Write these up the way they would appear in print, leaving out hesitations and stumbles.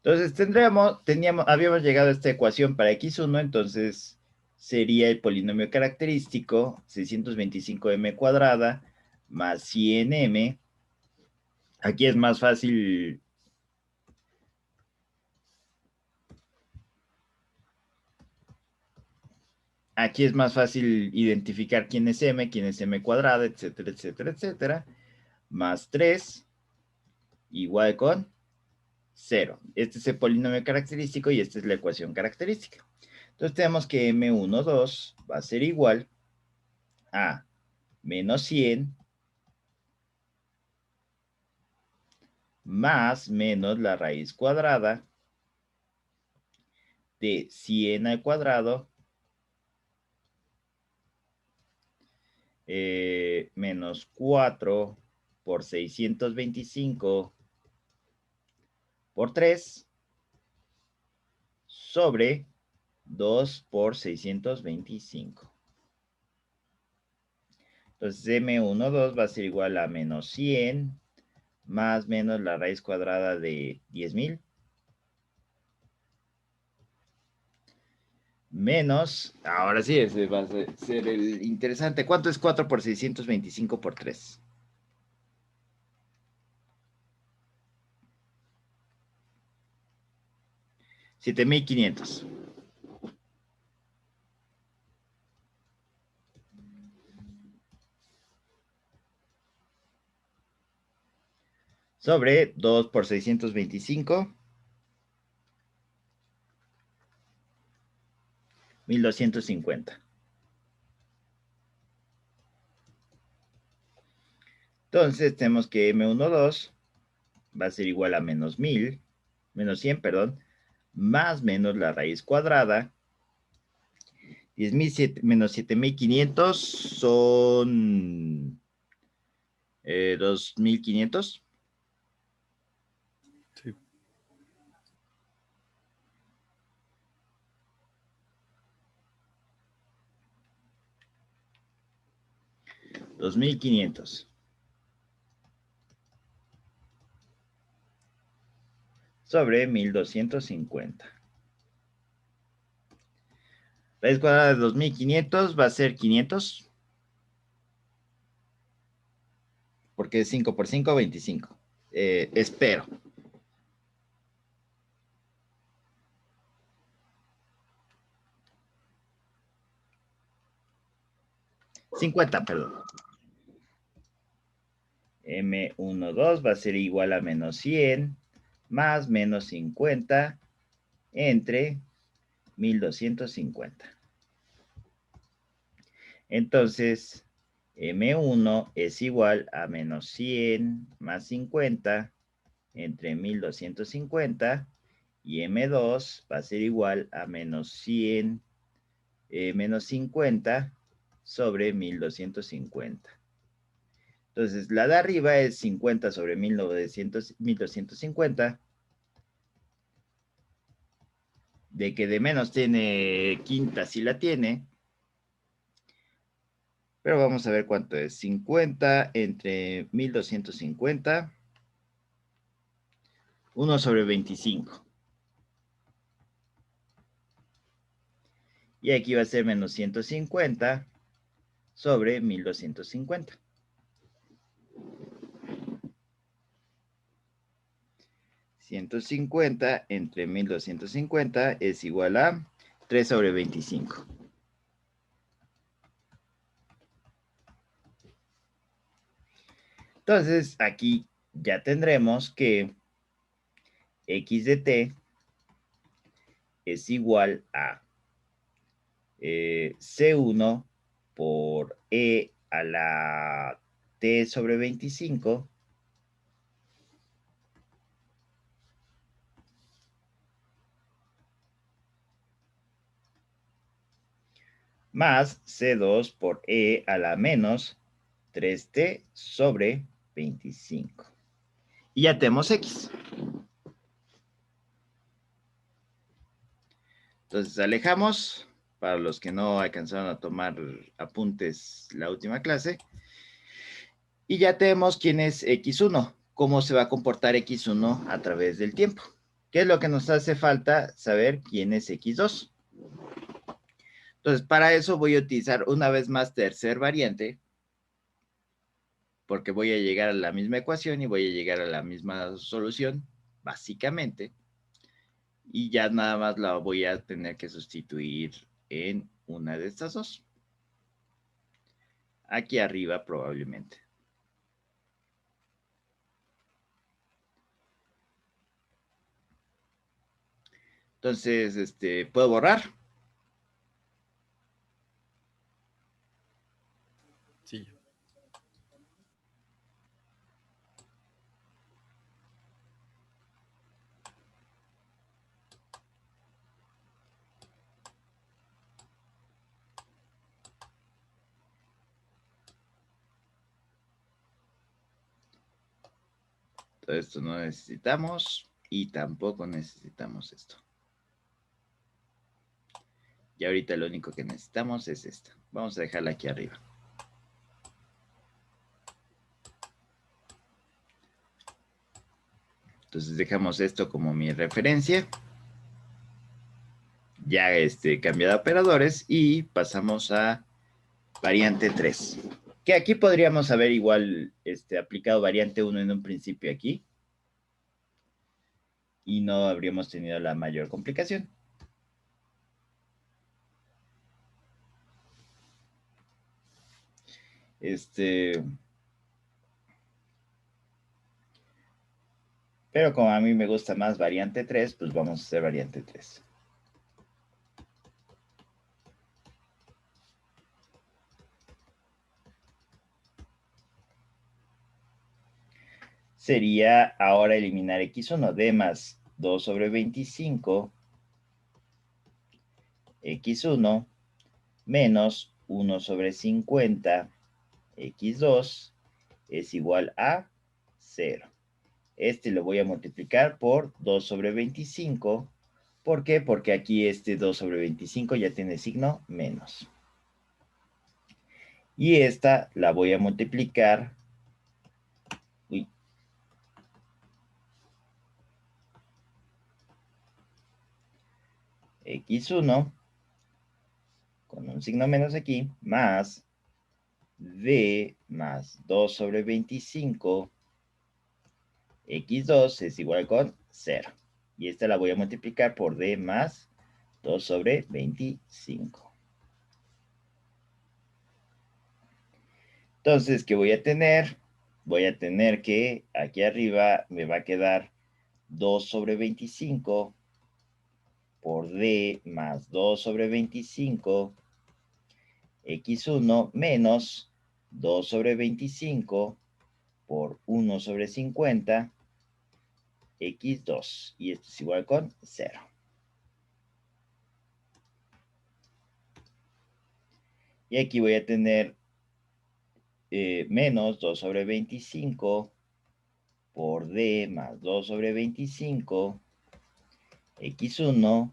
Entonces habíamos llegado a esta ecuación para x1, entonces sería el polinomio característico 625m cuadrada más 100m. Aquí es más fácil. Aquí es más fácil identificar quién es m cuadrada, etcétera, etcétera, etcétera. Más 3 igual con 0. Este es el polinomio característico y esta es la ecuación característica. Entonces tenemos que m12 va a ser igual a menos 100 más menos la raíz cuadrada de 100 al cuadrado menos 4 por 625 por 3 sobre 2 por 625. Entonces m12 va a ser igual a menos 100 más menos la raíz cuadrada de 10,000 menos, ahora sí, ese va a ser el interesante. ¿Cuánto es 4 por 625 por 3? 7,500. Sobre 2 por 625. 1250. Entonces tenemos que m12 va a ser igual a menos 100, perdón, más menos la raíz cuadrada. 10,000 menos 7,500 son 2,500. Sí. $2,500 sobre 1250. Raíz cuadrada de 2,500 va a ser 500. Porque es 5 por 5, 25. Espero. 50, perdón. M12 va a ser igual a menos 100 más menos 50 entre 1250. Entonces, M1 es igual a menos 100 más 50 entre 1250 y M2 va a ser igual a menos 100 menos 50 sobre 1250. Entonces, la de arriba es 50 sobre 1250. De que de menos tiene quinta, sí la tiene. Pero vamos a ver cuánto es. 50 entre 1250. 1 sobre 25. Y aquí va a ser menos 150 sobre 1250. 150 entre 1250 es igual a 3 sobre 25. Entonces, aquí ya tendremos que x de t es igual a C1 por E a la t sobre 25 más C2 por E a la menos 3t sobre 25. Y ya tenemos x. Entonces alejamos, para los que no alcanzaron a tomar apuntes la última clase, y ya tenemos quién es x1. cómo se va a comportar X1 a través del tiempo. ¿Qué es lo que nos hace falta? Saber quién es X2. Entonces, para eso voy a utilizar una vez más tercer variante, porque voy a llegar a la misma ecuación y voy a llegar a la misma solución, básicamente, y ya nada más la voy a tener que sustituir en una de estas dos. Aquí arriba probablemente. Entonces, ¿puedo borrar? Sí. Todo esto no necesitamos y tampoco necesitamos esto. Y ahorita lo único que necesitamos es esta. Vamos a dejarla aquí arriba. Entonces dejamos esto como mi referencia. Ya cambiado operadores y pasamos a variante 3. Que aquí podríamos haber igual aplicado variante 1 en un principio aquí. Y no habríamos tenido la mayor complicación. Pero como a mí me gusta más variante 3, pues vamos a hacer variante 3. Sería ahora eliminar X1, D más 2 sobre 25, X1, menos 1 sobre 50, X2, es igual a 0. Lo voy a multiplicar por 2 sobre 25. ¿Por qué? Porque aquí 2 sobre 25 ya tiene signo menos. Y esta la voy a multiplicar. Uy. X1 con un signo menos aquí, más D más 2 sobre 25, X2 es igual con 0. Y esta la voy a multiplicar por D más 2 sobre 25. Entonces, ¿qué voy a tener? Voy a tener que aquí arriba me va a quedar 2 sobre 25 por D más 2 sobre 25, X1 menos 2 sobre 25 por 1 sobre 50, X2. Y esto es igual con 0. Y aquí voy a tener menos 2 sobre 25 por D más 2 sobre 25, X1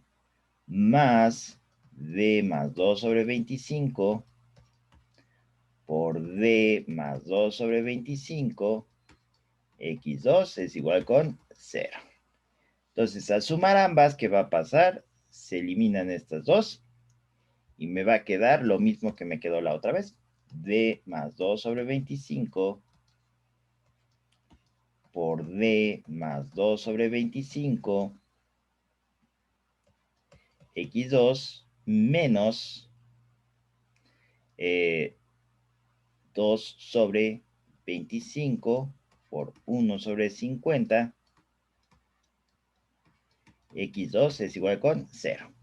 más D más 2 sobre 25 por D más 2 sobre 25, X2 es igual con 0. Entonces, al sumar ambas, ¿qué va a pasar? Se eliminan estas dos y me va a quedar lo mismo que me quedó la otra vez. D más 2 sobre 25 por D más 2 sobre 25, X2 menos 2 sobre 25 por 1 sobre 50, X2 es igual con 0.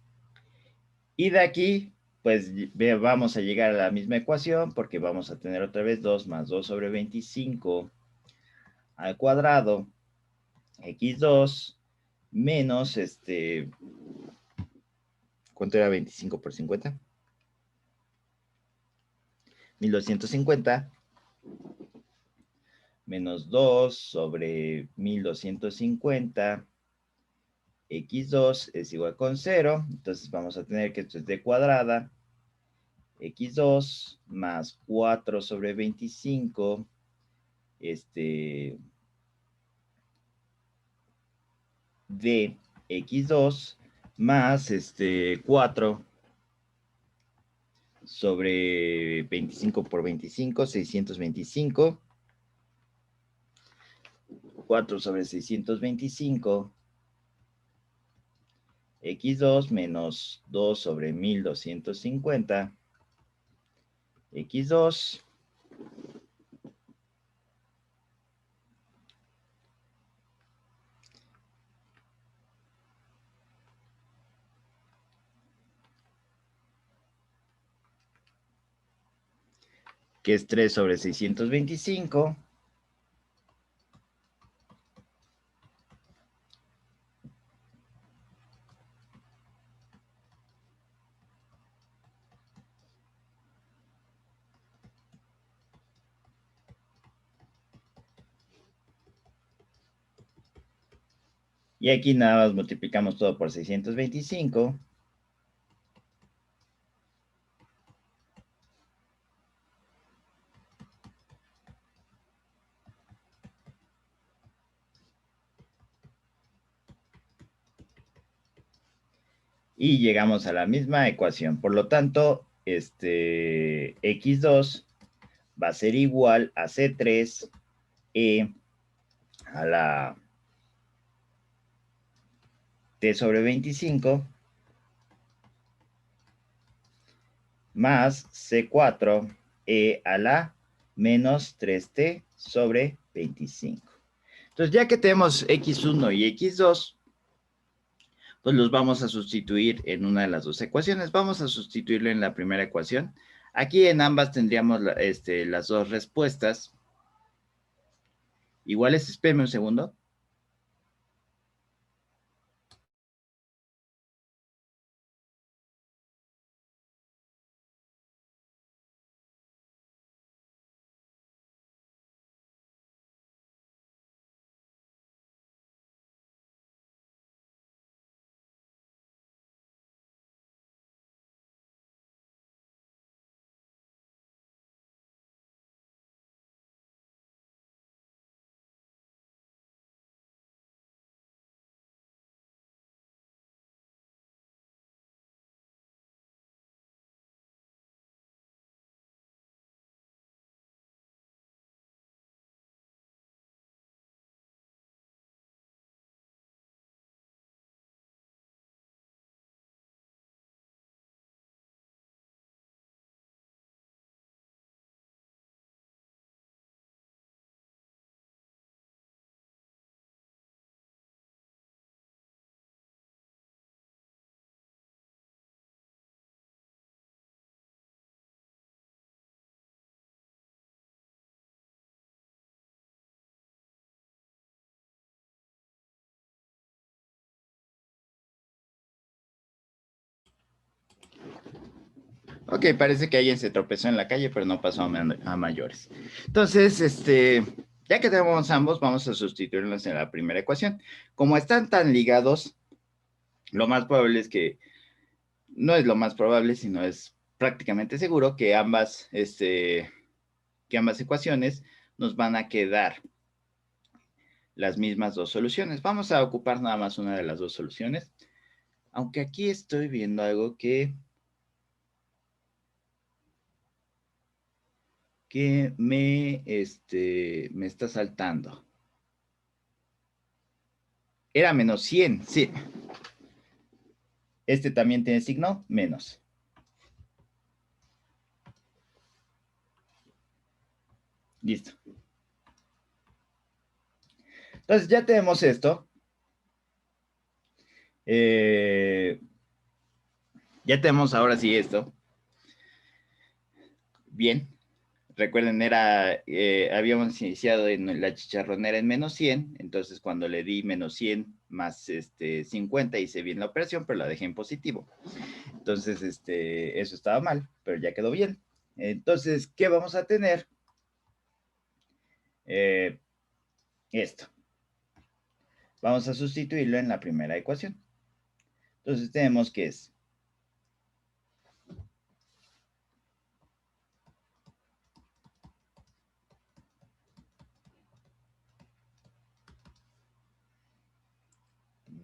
Y de aquí, pues vamos a llegar a la misma ecuación porque vamos a tener otra vez 2 más 2 sobre 25 al cuadrado, X2 menos ¿cuánto era 25 por 50? 1250 menos 2 sobre 1250, X2 es igual con 0, entonces vamos a tener que esto es D cuadrada, X2 más 4 sobre 25, de x2 más 4 sobre 25 por 25, 625. 4 sobre 625, x2 menos 2 sobre 1250, x2 que es 3 sobre 625, y aquí nada más multiplicamos todo por 625, y llegamos a la misma ecuación. Por lo tanto, x2 va a ser igual a C3 a la t sobre 25 más C4 a la menos 3t sobre 25. Entonces, ya que tenemos x1 y x2, pues los vamos a sustituir en una de las dos ecuaciones. Vamos a sustituirlo en la primera ecuación. Aquí en ambas tendríamos las dos respuestas. Iguales, espérame un segundo. Ok, parece que alguien se tropezó en la calle, pero no pasó a mayores. Entonces, ya que tenemos ambos, vamos a sustituirlos en la primera ecuación. Como están tan ligados, lo más probable es que, no es lo más probable, sino es prácticamente seguro que ambas ecuaciones nos van a quedar las mismas dos soluciones. Vamos a ocupar nada más una de las dos soluciones. Aunque aquí estoy viendo algo que me está saltando. Era menos 100, sí. Este también tiene signo menos. Listo. Entonces ya tenemos esto. Ya tenemos ahora sí esto. Bien. Recuerden, habíamos iniciado en la chicharronera en menos 100. Entonces cuando le di menos 100 más 50 hice bien la operación, pero la dejé en positivo. Entonces eso estaba mal, pero ya quedó bien. Entonces, ¿qué vamos a tener? Esto. Vamos a sustituirlo en la primera ecuación. Entonces tenemos que es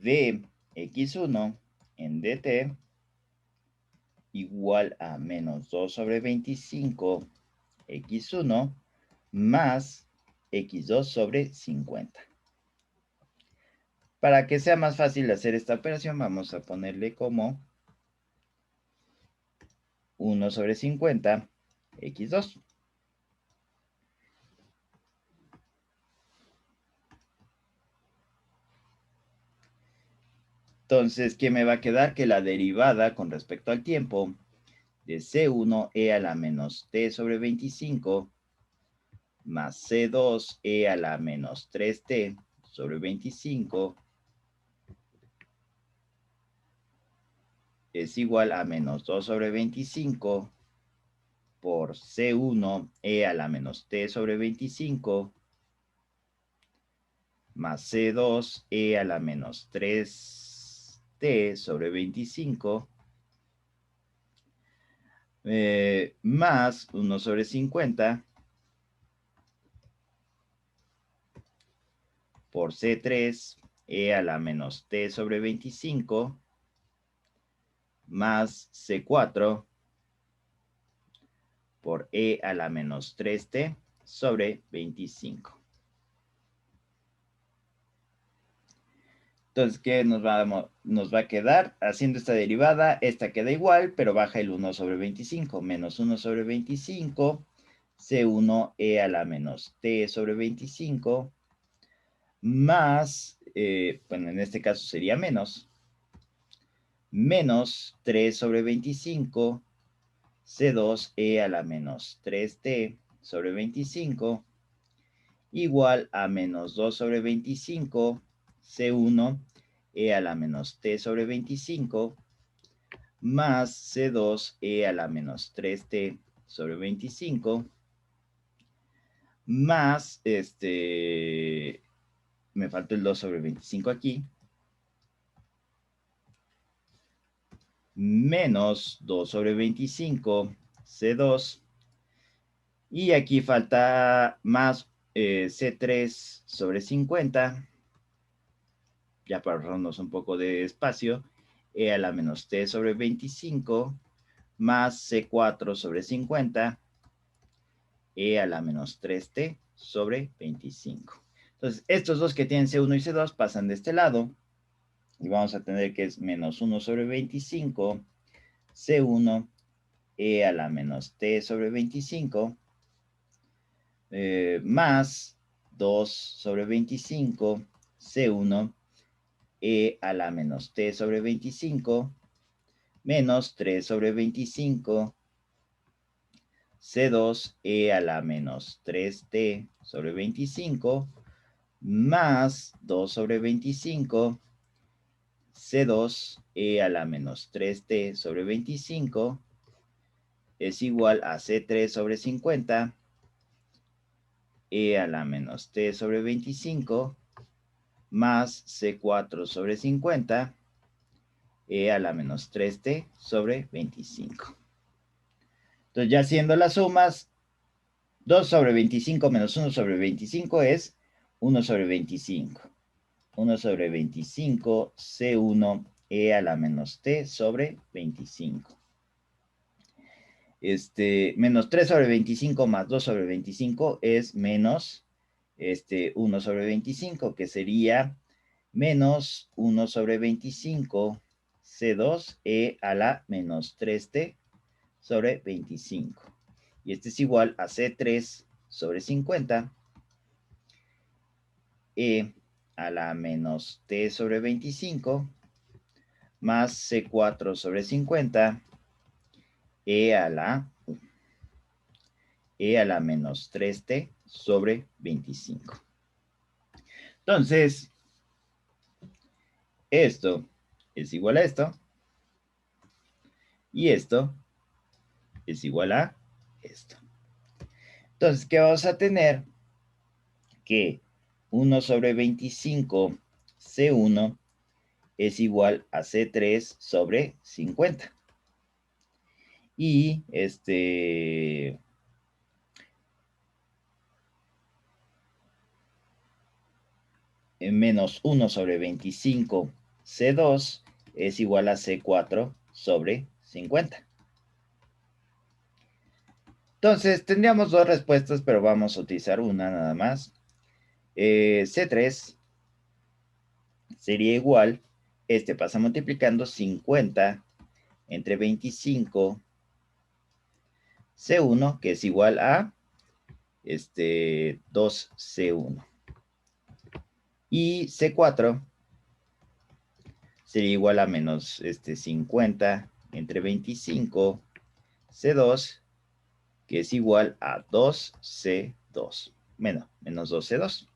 de x1 en dt igual a menos 2 sobre 25 x1 más x2 sobre 50. Para que sea más fácil hacer esta operación, vamos a ponerle como 1 sobre 50 x2. Entonces, ¿qué me va a quedar? Que la derivada con respecto al tiempo de C1e a la menos t sobre 25 más C2e a la menos 3t sobre 25 es igual a menos 2 sobre 25 por C1e a la menos t sobre 25 más C2e a la menos 3t sobre 25 más 1 sobre 50 por C3e a la menos t sobre 25 más C4 por e a la menos 3t sobre 25. Entonces, ¿qué nos va a quedar? Haciendo esta derivada, esta queda igual, pero baja el 1 sobre 25, menos 1 sobre 25, C1e a la menos t sobre 25, más, bueno, en este caso sería menos 3 sobre 25, C2e a la menos 3t sobre 25, igual a menos 2 sobre 25, C1 e a la menos t sobre 25, más C2 e a la menos 3t sobre 25, más, me falta el 2 sobre 25 aquí, menos 2 sobre 25, C2, y aquí falta más C3 sobre 50, ya para ahorrarnos un poco de espacio, e a la menos t sobre 25, más C4 sobre 50, e a la menos 3t sobre 25. Entonces, estos dos que tienen C1 y C2 pasan de este lado, y vamos a tener que es menos 1 sobre 25, C1, e a la menos t sobre 25, más 2 sobre 25, C1, e a la menos t sobre 25, menos 3 sobre 25, C2, e a la menos 3t sobre 25, más 2 sobre 25, C2, e a la menos 3t sobre 25, es igual a C3 sobre 50, e a la menos t sobre 25, más C4 sobre 50, e a la menos 3t sobre 25. Entonces, ya haciendo las sumas, 2 sobre 25 menos 1 sobre 25 es 1 sobre 25. 1 sobre 25, C1, e a la menos t sobre 25. Menos 3 sobre 25 más 2 sobre 25 es menos 1 sobre 25, que sería menos 1 sobre 25, C2, e a la menos 3t sobre 25. Y este es igual a C3 sobre 50, e a la menos t sobre 25, más C4 sobre 50, e a la menos 3t sobre 25. Entonces, esto es igual a esto, y esto es igual a esto. Entonces, ¿qué vamos a tener? Que 1 sobre 25 C1 es igual a C3 sobre 50. Y menos 1 sobre 25 C2 es igual a C4 sobre 50. Entonces, tendríamos dos respuestas, pero vamos a utilizar una nada más. C3 sería igual, pasa multiplicando 50 entre 25, C1, que es igual a 2C1. Y C4 sería igual a menos 50 entre 25, C2, que es igual a 2C2. Menos 2C2.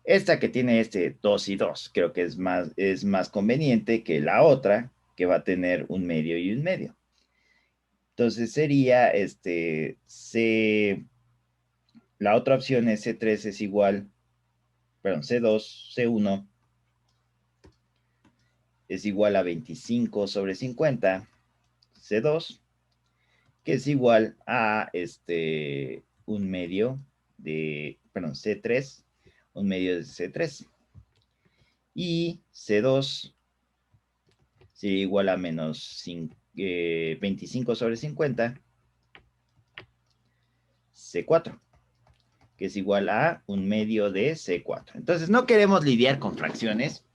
Esta que tiene 2 y 2, creo que es más conveniente que la otra, que va a tener un medio y un medio. Entonces sería la otra opción es C3 es igual, perdón, C2, C1 es igual a 25 sobre 50, C2, que es igual a un medio de, perdón, C3, un medio de C3. Y C2 sería igual a menos 25 sobre 50, C4, que es igual a un medio de C4. Entonces, no queremos lidiar con fracciones.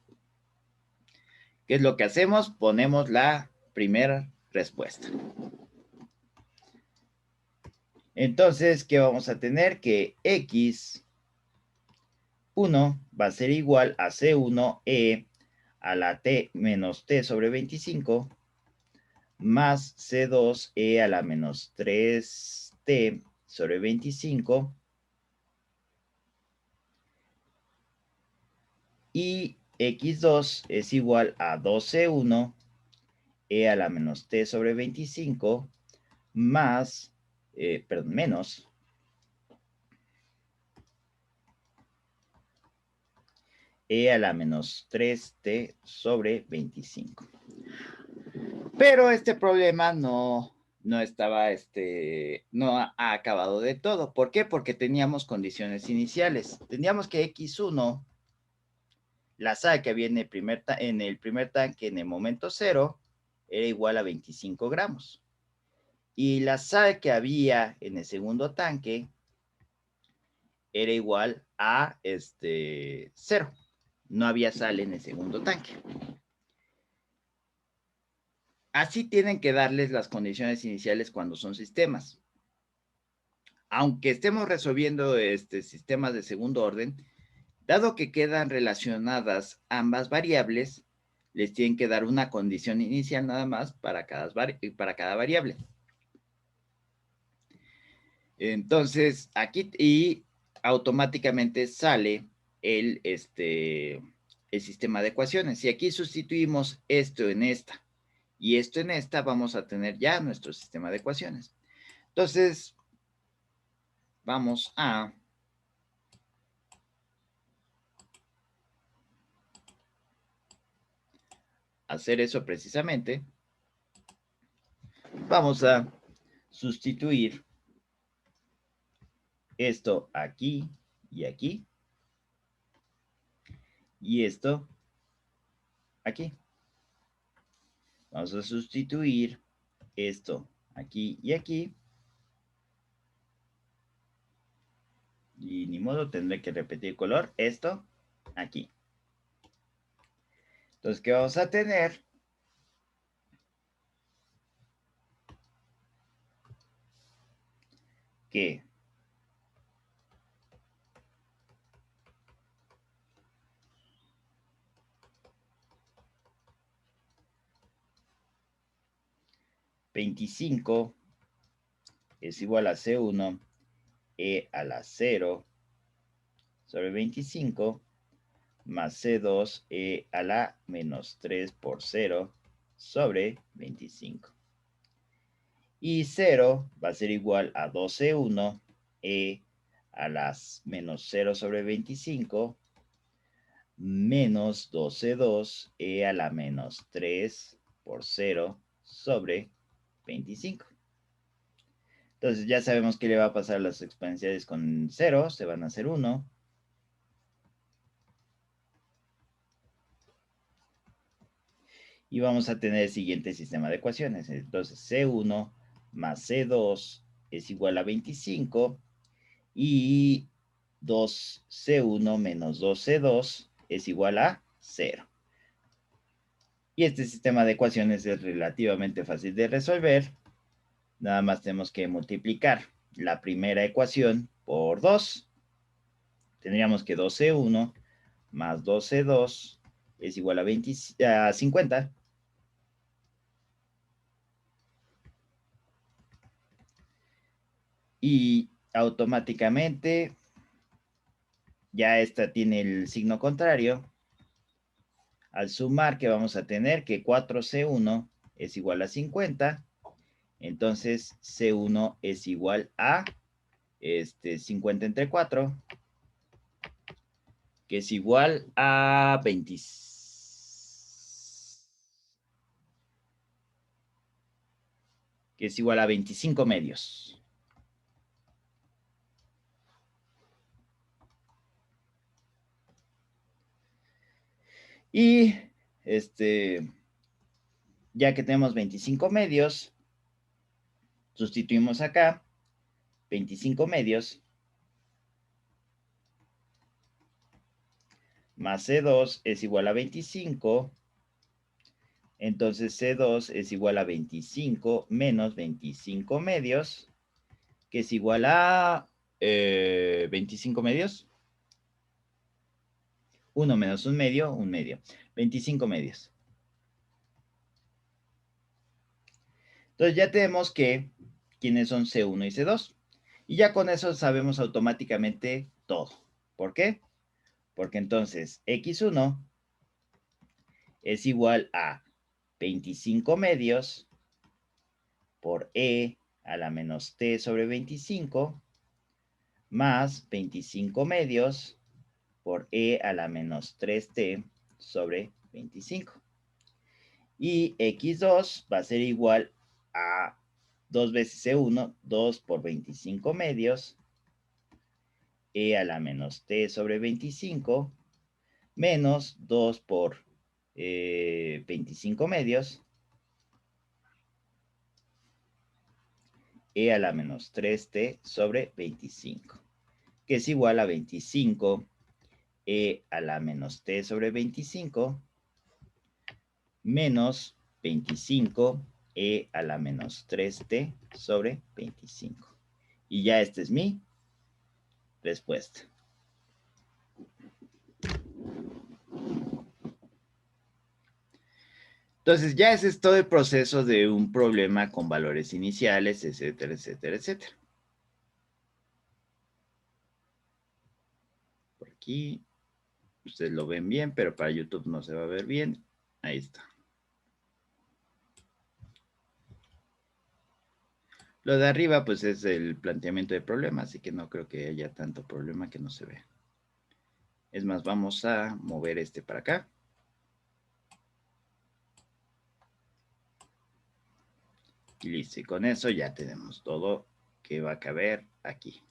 ¿Qué es lo que hacemos? Ponemos la primera respuesta. Entonces, ¿qué vamos a tener? Que X1 va a ser igual a C1e a la t menos t sobre 25 más C2e a la menos 3t sobre 25 y X2 es igual a 2C1 e a la menos t sobre 25 más, menos e a la menos 3t sobre 25. Pero este problema no estaba, no ha acabado de todo. ¿Por qué? Porque teníamos condiciones iniciales. Teníamos que X1, la sal que había en el primer tanque en el momento 0, era igual a 25 gramos. Y la sal que había en el segundo tanque era igual a 0. No había sal en el segundo tanque. Así tienen que darles las condiciones iniciales cuando son sistemas. Aunque estemos resolviendo sistemas de segundo orden, dado que quedan relacionadas ambas variables, les tienen que dar una condición inicial nada más para cada variable. Entonces, aquí y automáticamente sale el sistema de ecuaciones. Si aquí sustituimos esto en esta y esto en esta, vamos a tener ya nuestro sistema de ecuaciones. Entonces, vamos a hacer eso precisamente. Vamos a sustituir esto aquí y aquí. Y esto aquí. Vamos a sustituir esto aquí y aquí. Y ni modo, tendré que repetir color. Esto aquí. Entonces, ¿qué vamos a tener? Que $25 es igual a C1 e a la 0 sobre 25 más C2 e a la menos 3 por 0 sobre 25. Y 0 va a ser igual a 2C1 e a las menos 0 sobre 25 menos 12,2 e a la menos 3 por 0 sobre 25. Entonces ya sabemos qué le va a pasar a las exponenciales con 0, se van a hacer 1. Y vamos a tener el siguiente sistema de ecuaciones. Entonces, C1 más C2 es igual a 25 y 2C1 menos 2C2 es igual a 0. Y este sistema de ecuaciones es relativamente fácil de resolver. Nada más tenemos que multiplicar la primera ecuación por 2. Tendríamos que 2C1 más 2C2 es igual a 50. Y automáticamente ya esta tiene el signo contrario. Al sumar, que vamos a tener que 4C1 es igual a 50. Entonces, C1 es igual a 50 entre 4, que es igual a 20. Que es igual a 25 medios. Y ya que tenemos 25 medios, sustituimos acá 25 medios más C2 es igual a 25. Entonces C2 es igual a 25 menos 25 medios, que es igual a 25 medios. 1 menos un medio. 25 medios. Entonces ya tenemos que quiénes son C1 y C2. Y ya con eso sabemos automáticamente todo. ¿Por qué? Porque entonces X1 es igual a 25 medios por E a la menos T sobre 25 más 25 medios por E a la menos 3T sobre 25. Y X2 va a ser igual a 2 veces C1, 2 por 25 medios, E a la menos T sobre 25, menos 2 por 25 medios, E a la menos 3T sobre 25, que es igual a 25 E a la menos T sobre 25, menos 25 E a la menos 3T sobre 25. Y ya esta es mi respuesta. Entonces, ya ese es todo el proceso de un problema con valores iniciales, etcétera, etcétera, etcétera. Por aquí, ustedes lo ven bien, pero para YouTube no se va a ver bien. Ahí está. Lo de arriba, pues, es el planteamiento de problema, así que no creo que haya tanto problema que no se vea. Es más, vamos a mover este para acá. Y listo, y con eso ya tenemos todo que va a caber aquí.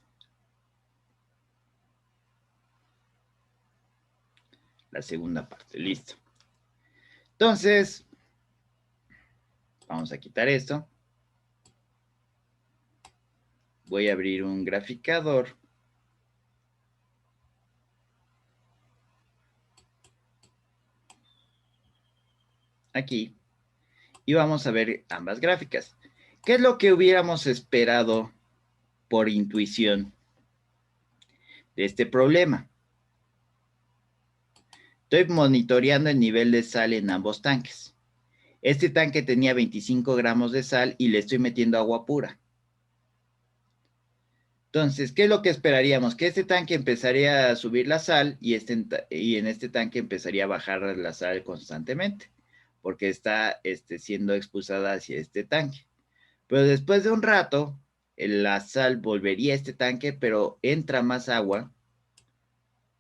La segunda parte, listo. Entonces, vamos a quitar esto. Voy a abrir un graficador. Aquí. Y vamos a ver ambas gráficas. ¿Qué es lo que hubiéramos esperado por intuición de este problema? Estoy monitoreando el nivel de sal en ambos tanques. Este tanque tenía 25 gramos de sal y le estoy metiendo agua pura. Entonces, ¿qué es lo que esperaríamos? Que este tanque empezaría a subir la sal y en este tanque empezaría a bajar la sal constantemente, porque está siendo expulsada hacia este tanque. Pero después de un rato, la sal volvería a este tanque, pero entra más agua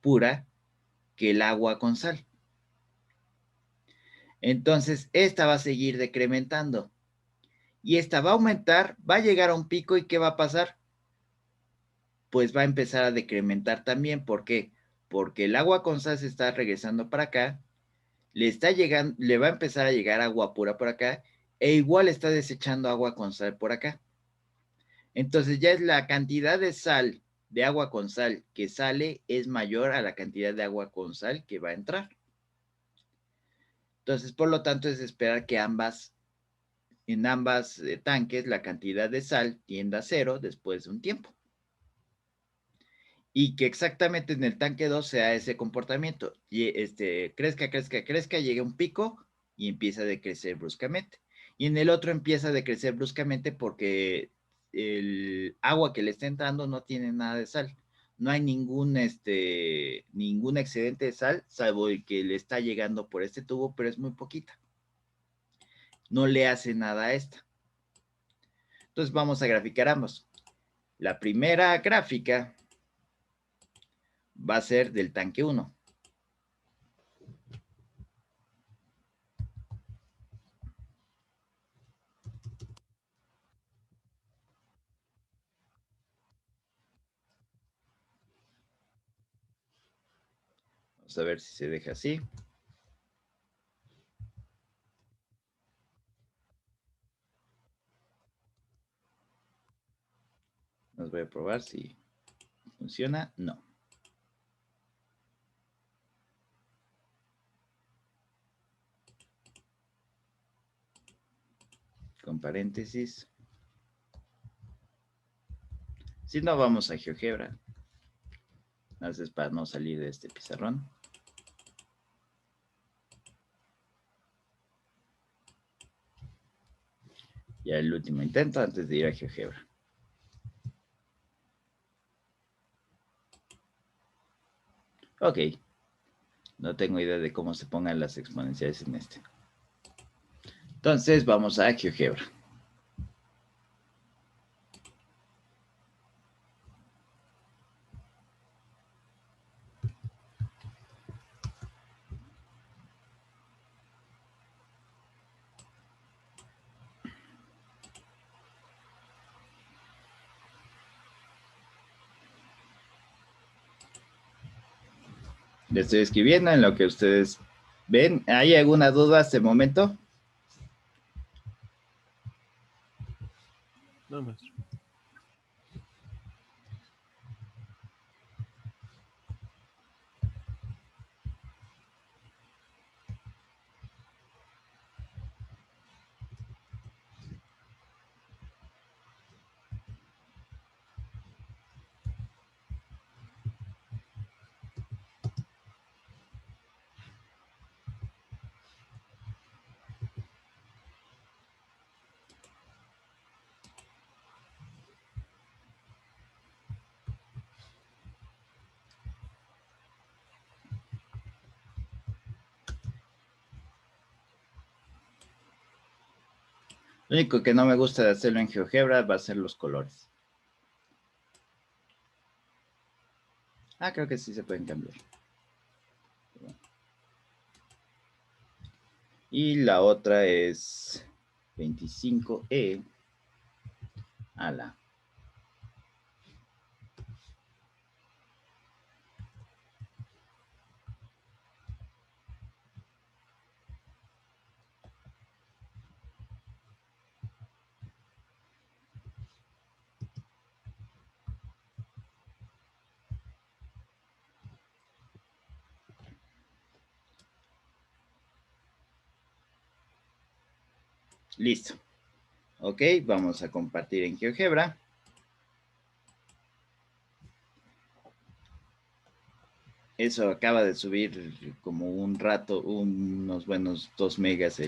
pura que el agua con sal. Entonces, esta va a seguir decrementando. Y esta va a aumentar, va a llegar a un pico y ¿qué va a pasar? Pues va a empezar a decrementar también. ¿Por qué? Porque el agua con sal se está regresando para acá, le está llegando, le va a empezar a llegar agua pura por acá, e igual está desechando agua con sal por acá. Entonces ya es la cantidad de sal, de agua con sal que sale, es mayor a la cantidad de agua con sal que va a entrar. Entonces, por lo tanto, es esperar que en ambas tanques la cantidad de sal tienda a cero después de un tiempo. Y que exactamente en el tanque 2 sea ese comportamiento. Y crezca, crezca, crezca, llegue a un pico y empieza a decrecer bruscamente. Y en el otro empieza a decrecer bruscamente porque el agua que le está entrando no tiene nada de sal. No hay ningún excedente de sal, salvo el que le está llegando por este tubo, pero es muy poquita. No le hace nada a esta. Entonces vamos a graficar ambos. La primera gráfica va a ser del tanque 1. Vamos a ver si se deja así. Nos voy a probar si funciona. No. Con paréntesis. Si no, vamos a GeoGebra. Entonces, para no salir de este pizarrón. Ya el último intento antes de ir a GeoGebra. Ok. No tengo idea de cómo se pongan las exponenciales en este. Entonces, vamos a GeoGebra. Le estoy escribiendo en lo que ustedes ven. ¿Hay alguna duda hasta el momento? No, maestro. Lo único que no me gusta de hacerlo en GeoGebra va a ser los colores. Ah, creo que sí se pueden cambiar. Y la otra es 25E a la. Listo. Ok, vamos a compartir en GeoGebra. Eso acaba de subir como un rato, unos buenos 2 megas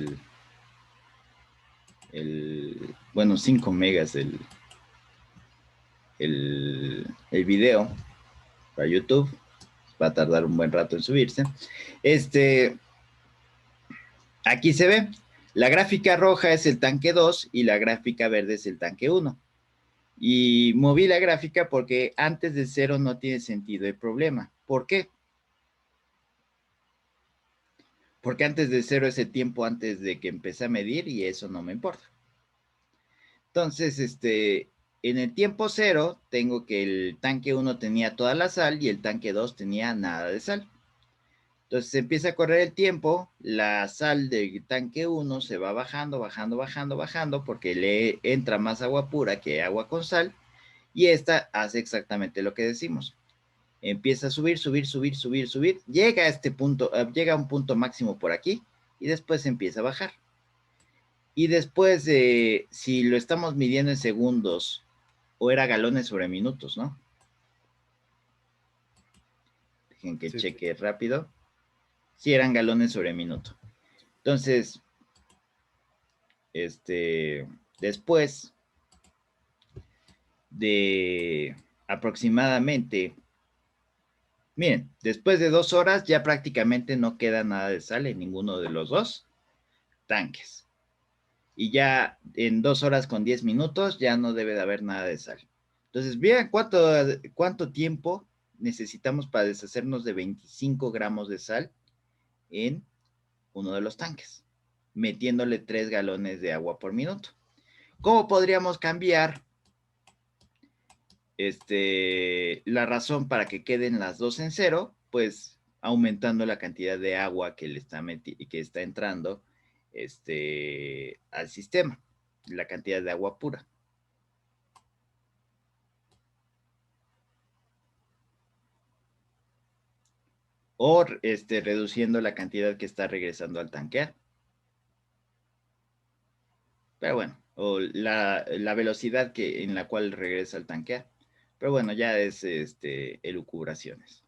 bueno, 5 megas el video para YouTube. Va a tardar un buen rato en subirse. Aquí se ve. La gráfica roja es el tanque 2 y la gráfica verde es el tanque 1. Y moví la gráfica porque antes de 0 no tiene sentido el problema. ¿Por qué? Porque antes de 0 es el tiempo antes de que empecé a medir y eso no me importa. Entonces, en el tiempo 0 tengo que el tanque 1 tenía toda la sal y el tanque 2 tenía nada de sal. Entonces empieza a correr el tiempo, la sal del tanque 1 se va bajando, bajando, porque le entra más agua pura que agua con sal, y esta hace exactamente lo que decimos. Empieza a subir, llega a este punto, llega a un punto máximo por aquí, y después empieza a bajar. Y después, si lo estamos midiendo en segundos, o era galones sobre minutos, ¿no? Dejen que cheque rápido. Sí, eran galones sobre minuto. Entonces, después de aproximadamente, miren, después de 2 horas ya prácticamente no queda nada de sal en ninguno de los dos tanques. Y ya en 2 horas con 10 minutos ya no debe de haber nada de sal. Entonces, vean cuánto tiempo necesitamos para deshacernos de 25 gramos de sal en uno de los tanques, metiéndole 3 galones de agua por minuto. ¿Cómo podríamos cambiar la razón para que queden las dos en cero? Pues aumentando la cantidad de agua que está entrando al sistema, la cantidad de agua pura. O reduciendo la cantidad que está regresando al tanque. Pero bueno, o la velocidad en la cual regresa al tanque. Pero bueno, ya es elucubraciones.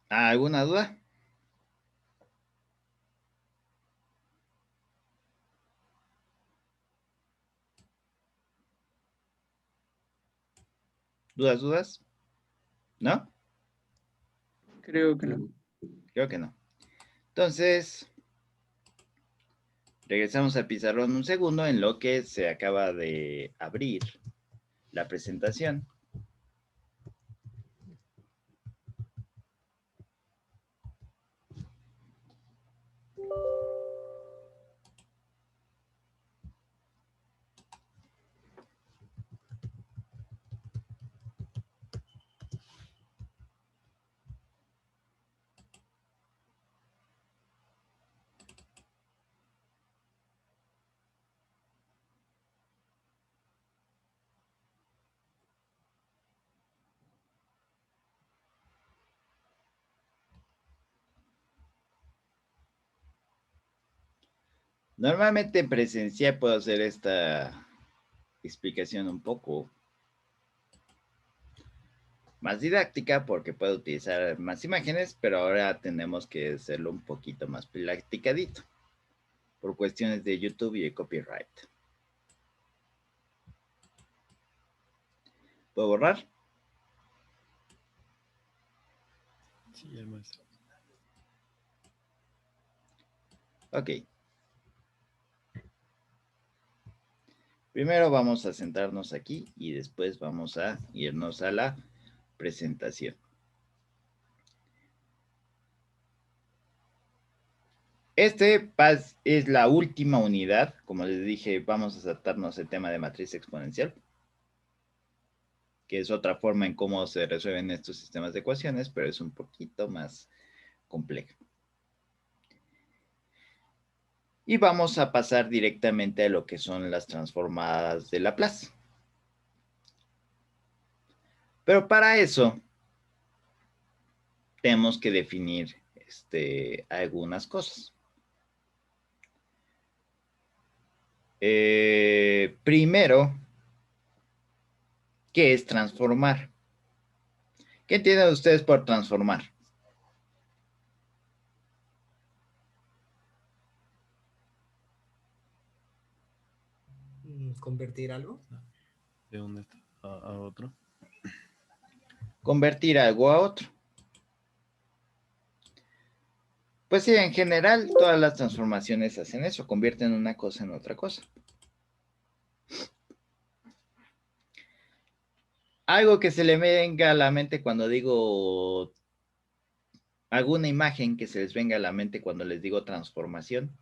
¿Alguna duda? ¿Dudas? ¿No? Creo que no. Creo que no. Entonces, regresamos al pizarrón un segundo en lo que se acaba de abrir la presentación. Normalmente en presencial puedo hacer esta explicación un poco más didáctica porque puedo utilizar más imágenes, pero ahora tenemos que hacerlo un poquito más platicadito por cuestiones de YouTube y de copyright. ¿Puedo borrar? Sí, el maestro. Ok. Primero vamos a sentarnos aquí y después vamos a irnos a la presentación. Es la última unidad. Como les dije, vamos a saltarnos el tema de matriz exponencial, que es otra forma en cómo se resuelven estos sistemas de ecuaciones, pero es un poquito más complejo. Y vamos a pasar directamente a lo que son las transformadas de Laplace. Pero para eso tenemos que definir algunas cosas. Primero, ¿qué es transformar? ¿Qué entienden ustedes por transformar? ¿Convertir algo? ¿De dónde está? A otro. Convertir algo a otro. Pues sí, en general todas las transformaciones hacen eso, convierten una cosa en otra cosa. Algo que se le venga a la mente cuando digo, alguna imagen que se les venga a la mente cuando les digo transformación.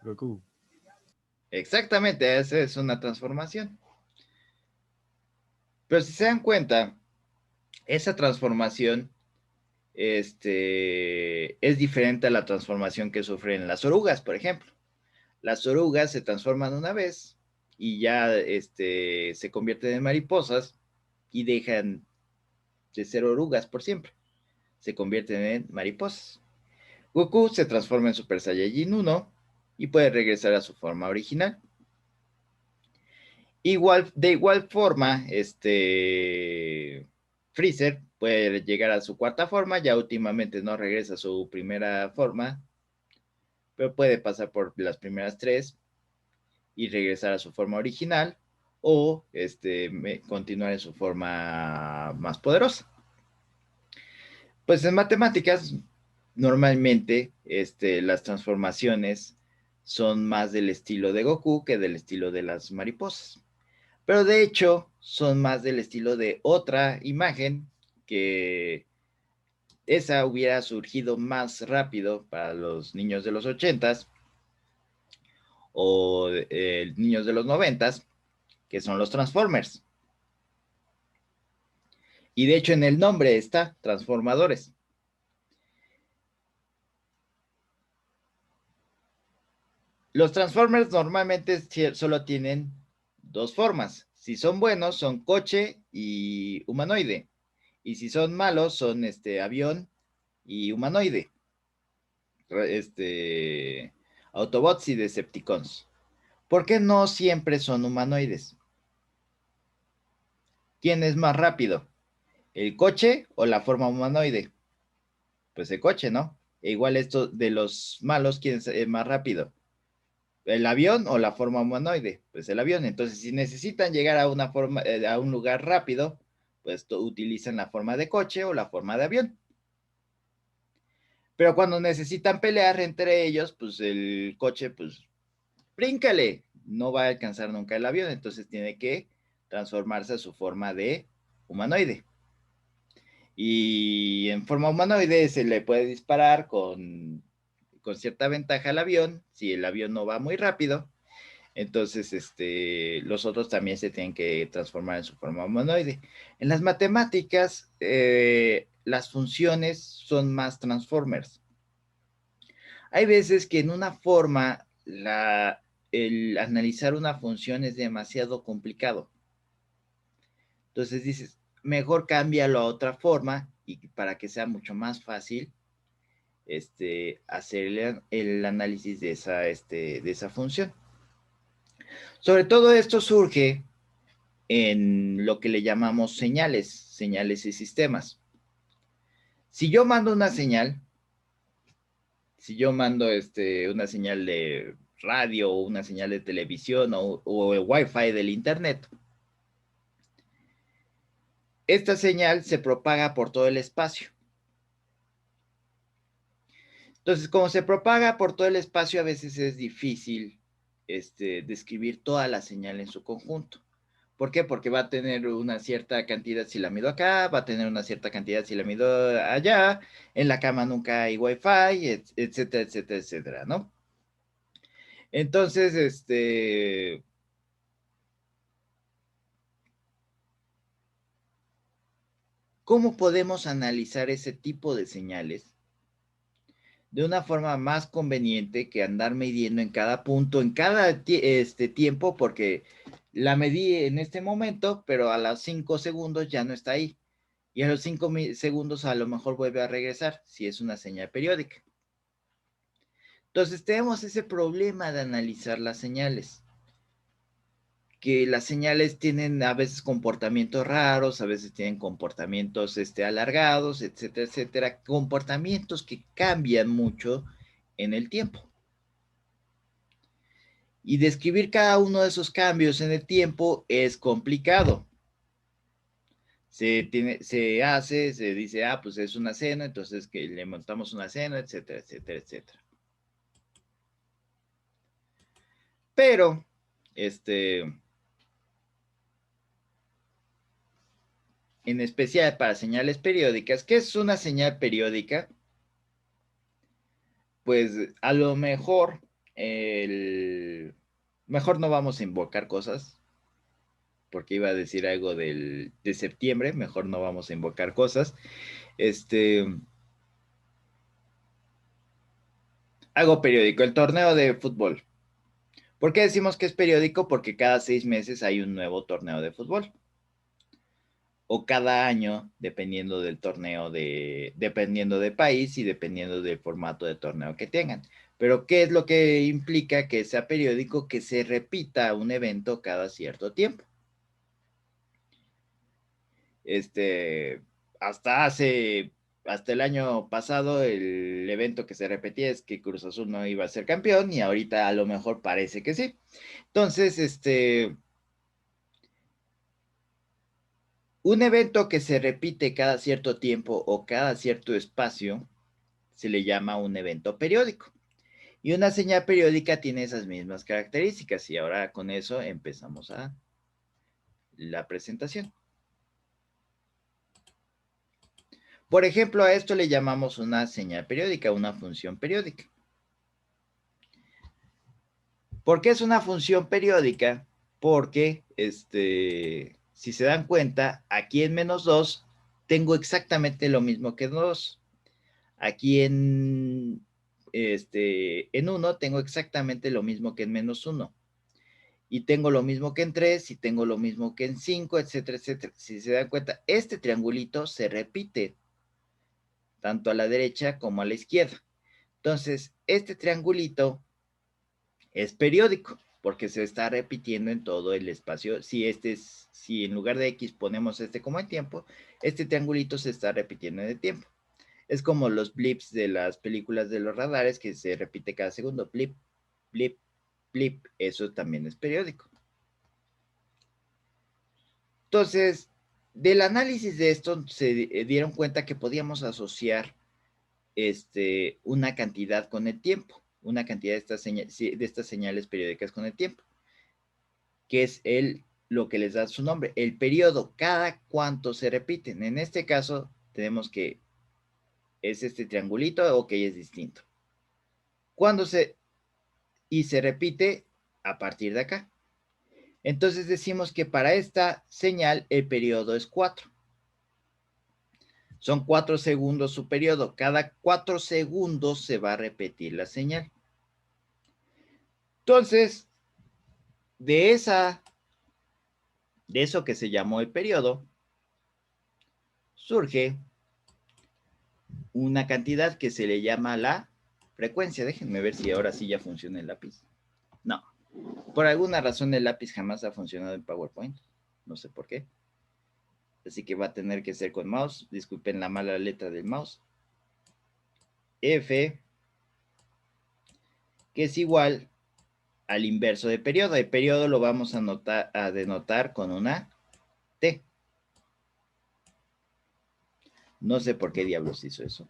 Goku. Exactamente, esa es una transformación. Pero si se dan cuenta, esa transformación es diferente a la transformación que sufren las orugas, por ejemplo. Las orugas se transforman una vez y ya se convierten en mariposas y dejan de ser orugas por siempre. Se convierten en mariposas. Goku se transforma en Super Saiyajin 1 y puede regresar a su forma original. De igual forma, Freezer puede llegar a su cuarta forma, ya últimamente no regresa a su primera forma, pero puede pasar por las primeras tres y regresar a su forma original o continuar en su forma más poderosa. Pues en matemáticas, normalmente las transformaciones son más del estilo de Goku que del estilo de las mariposas. Pero de hecho, son más del estilo de otra imagen que esa hubiera surgido más rápido para los niños de los 80s o niños de los 90s, que son los Transformers. Y de hecho en el nombre está Transformadores. Los Transformers normalmente solo tienen dos formas. Si son buenos, son coche y humanoide. Y si son malos, son avión y humanoide. Autobots y Decepticons. ¿Por qué no siempre son humanoides? ¿Quién es más rápido? ¿El coche o la forma humanoide? Pues el coche, ¿no? E igual esto de los malos, ¿quién es más rápido? ¿El avión o la forma humanoide? Pues el avión. Entonces, si necesitan llegar a una forma, a un lugar rápido, pues utilizan la forma de coche o la forma de avión. Pero cuando necesitan pelear entre ellos, pues el coche, pues, bríncale, no va a alcanzar nunca el avión, entonces tiene que transformarse a su forma de humanoide. Y en forma humanoide se le puede disparar con cierta ventaja al avión, si el avión no va muy rápido. Entonces, los otros también se tienen que transformar en su forma humanoide. En las matemáticas, las funciones son más transformers. Hay veces que en una forma, el analizar una función es demasiado complicado. Entonces dices, mejor cámbialo a otra forma y para que sea mucho más fácil hacer el análisis de esa función. Sobre todo esto surge en lo que le llamamos señales y sistemas. Si yo mando una señal, si yo mando una señal de radio o una señal de televisión o el Wi-Fi del internet, esta señal se propaga por todo el espacio. Entonces, como se propaga por todo el espacio, a veces es difícil describir toda la señal en su conjunto. ¿Por qué? Porque va a tener una cierta cantidad si la mido acá, va a tener una cierta cantidad si la mido allá, en la cama nunca hay Wi-Fi, etcétera, etcétera, etcétera, ¿no? Entonces, ¿cómo podemos analizar ese tipo de señales de una forma más conveniente que andar midiendo en cada punto, en cada tiempo? Porque la medí en este momento, pero a los 5 segundos ya no está ahí. Y a los 5 segundos a lo mejor vuelve a regresar, si es una señal periódica. Entonces tenemos ese problema de analizar las señales. Que las señales tienen a veces comportamientos raros, a veces tienen comportamientos alargados, etcétera, etcétera. Comportamientos que cambian mucho en el tiempo. Y describir cada uno de esos cambios en el tiempo es complicado. Se dice, pues es una seno, entonces que le montamos una seno, etcétera, etcétera, etcétera. Pero, en especial para señales periódicas, ¿qué es una señal periódica? Pues a lo mejor Mejor no vamos a invocar cosas, porque iba a decir algo de septiembre, mejor no vamos a invocar cosas. Algo periódico, el torneo de fútbol. ¿Por qué decimos que es periódico? Porque cada 6 meses hay un nuevo torneo de fútbol. O cada año, dependiendo del torneo, dependiendo del país y dependiendo del formato de torneo que tengan. Pero, ¿qué es lo que implica que sea periódico? Que se repita un evento cada cierto tiempo. Hasta el año pasado, el evento que se repetía es que Cruz Azul no iba a ser campeón y ahorita a lo mejor parece que sí. Entonces, un evento que se repite cada cierto tiempo o cada cierto espacio se le llama un evento periódico. Y una señal periódica tiene esas mismas características. Y ahora con eso empezamos a la presentación. Por ejemplo, a esto le llamamos una señal periódica, una función periódica. ¿Por qué es una función periódica? Porque, si se dan cuenta, aquí en -2 tengo exactamente lo mismo que 2. Aquí en 1 tengo exactamente lo mismo que en -1. Y tengo lo mismo que en 3, y tengo lo mismo que en 5, etcétera, etcétera. Si se dan cuenta, este triangulito se repite tanto a la derecha como a la izquierda. Entonces, este triangulito es periódico porque se está repitiendo en todo el espacio. Si en lugar de X ponemos como en tiempo, este triangulito se está repitiendo en el tiempo. Es como los blips de las películas de los radares que se repite cada segundo. Blip, blip, blip. Eso también es periódico. Entonces, del análisis de esto se dieron cuenta que podíamos asociar una cantidad con el tiempo, una cantidad de estas señales periódicas con el tiempo, que es lo que les da su nombre, el periodo, cada cuánto se repiten. En este caso, tenemos que es este triangulito, ok, es distinto. Y se repite a partir de acá. Entonces decimos que para esta señal el periodo es 4. Son 4 segundos su periodo. Cada 4 segundos se va a repetir la señal. Entonces, de eso que se llamó el periodo, surge una cantidad que se le llama la frecuencia. Déjenme ver si ahora sí ya funciona el lápiz. No. Por alguna razón el lápiz jamás ha funcionado en PowerPoint. No sé por qué. Así que va a tener que ser con mouse. Disculpen la mala letra del mouse. F, que es igual al inverso de periodo. El periodo lo vamos a denotar con una T. No sé por qué diablos hizo eso.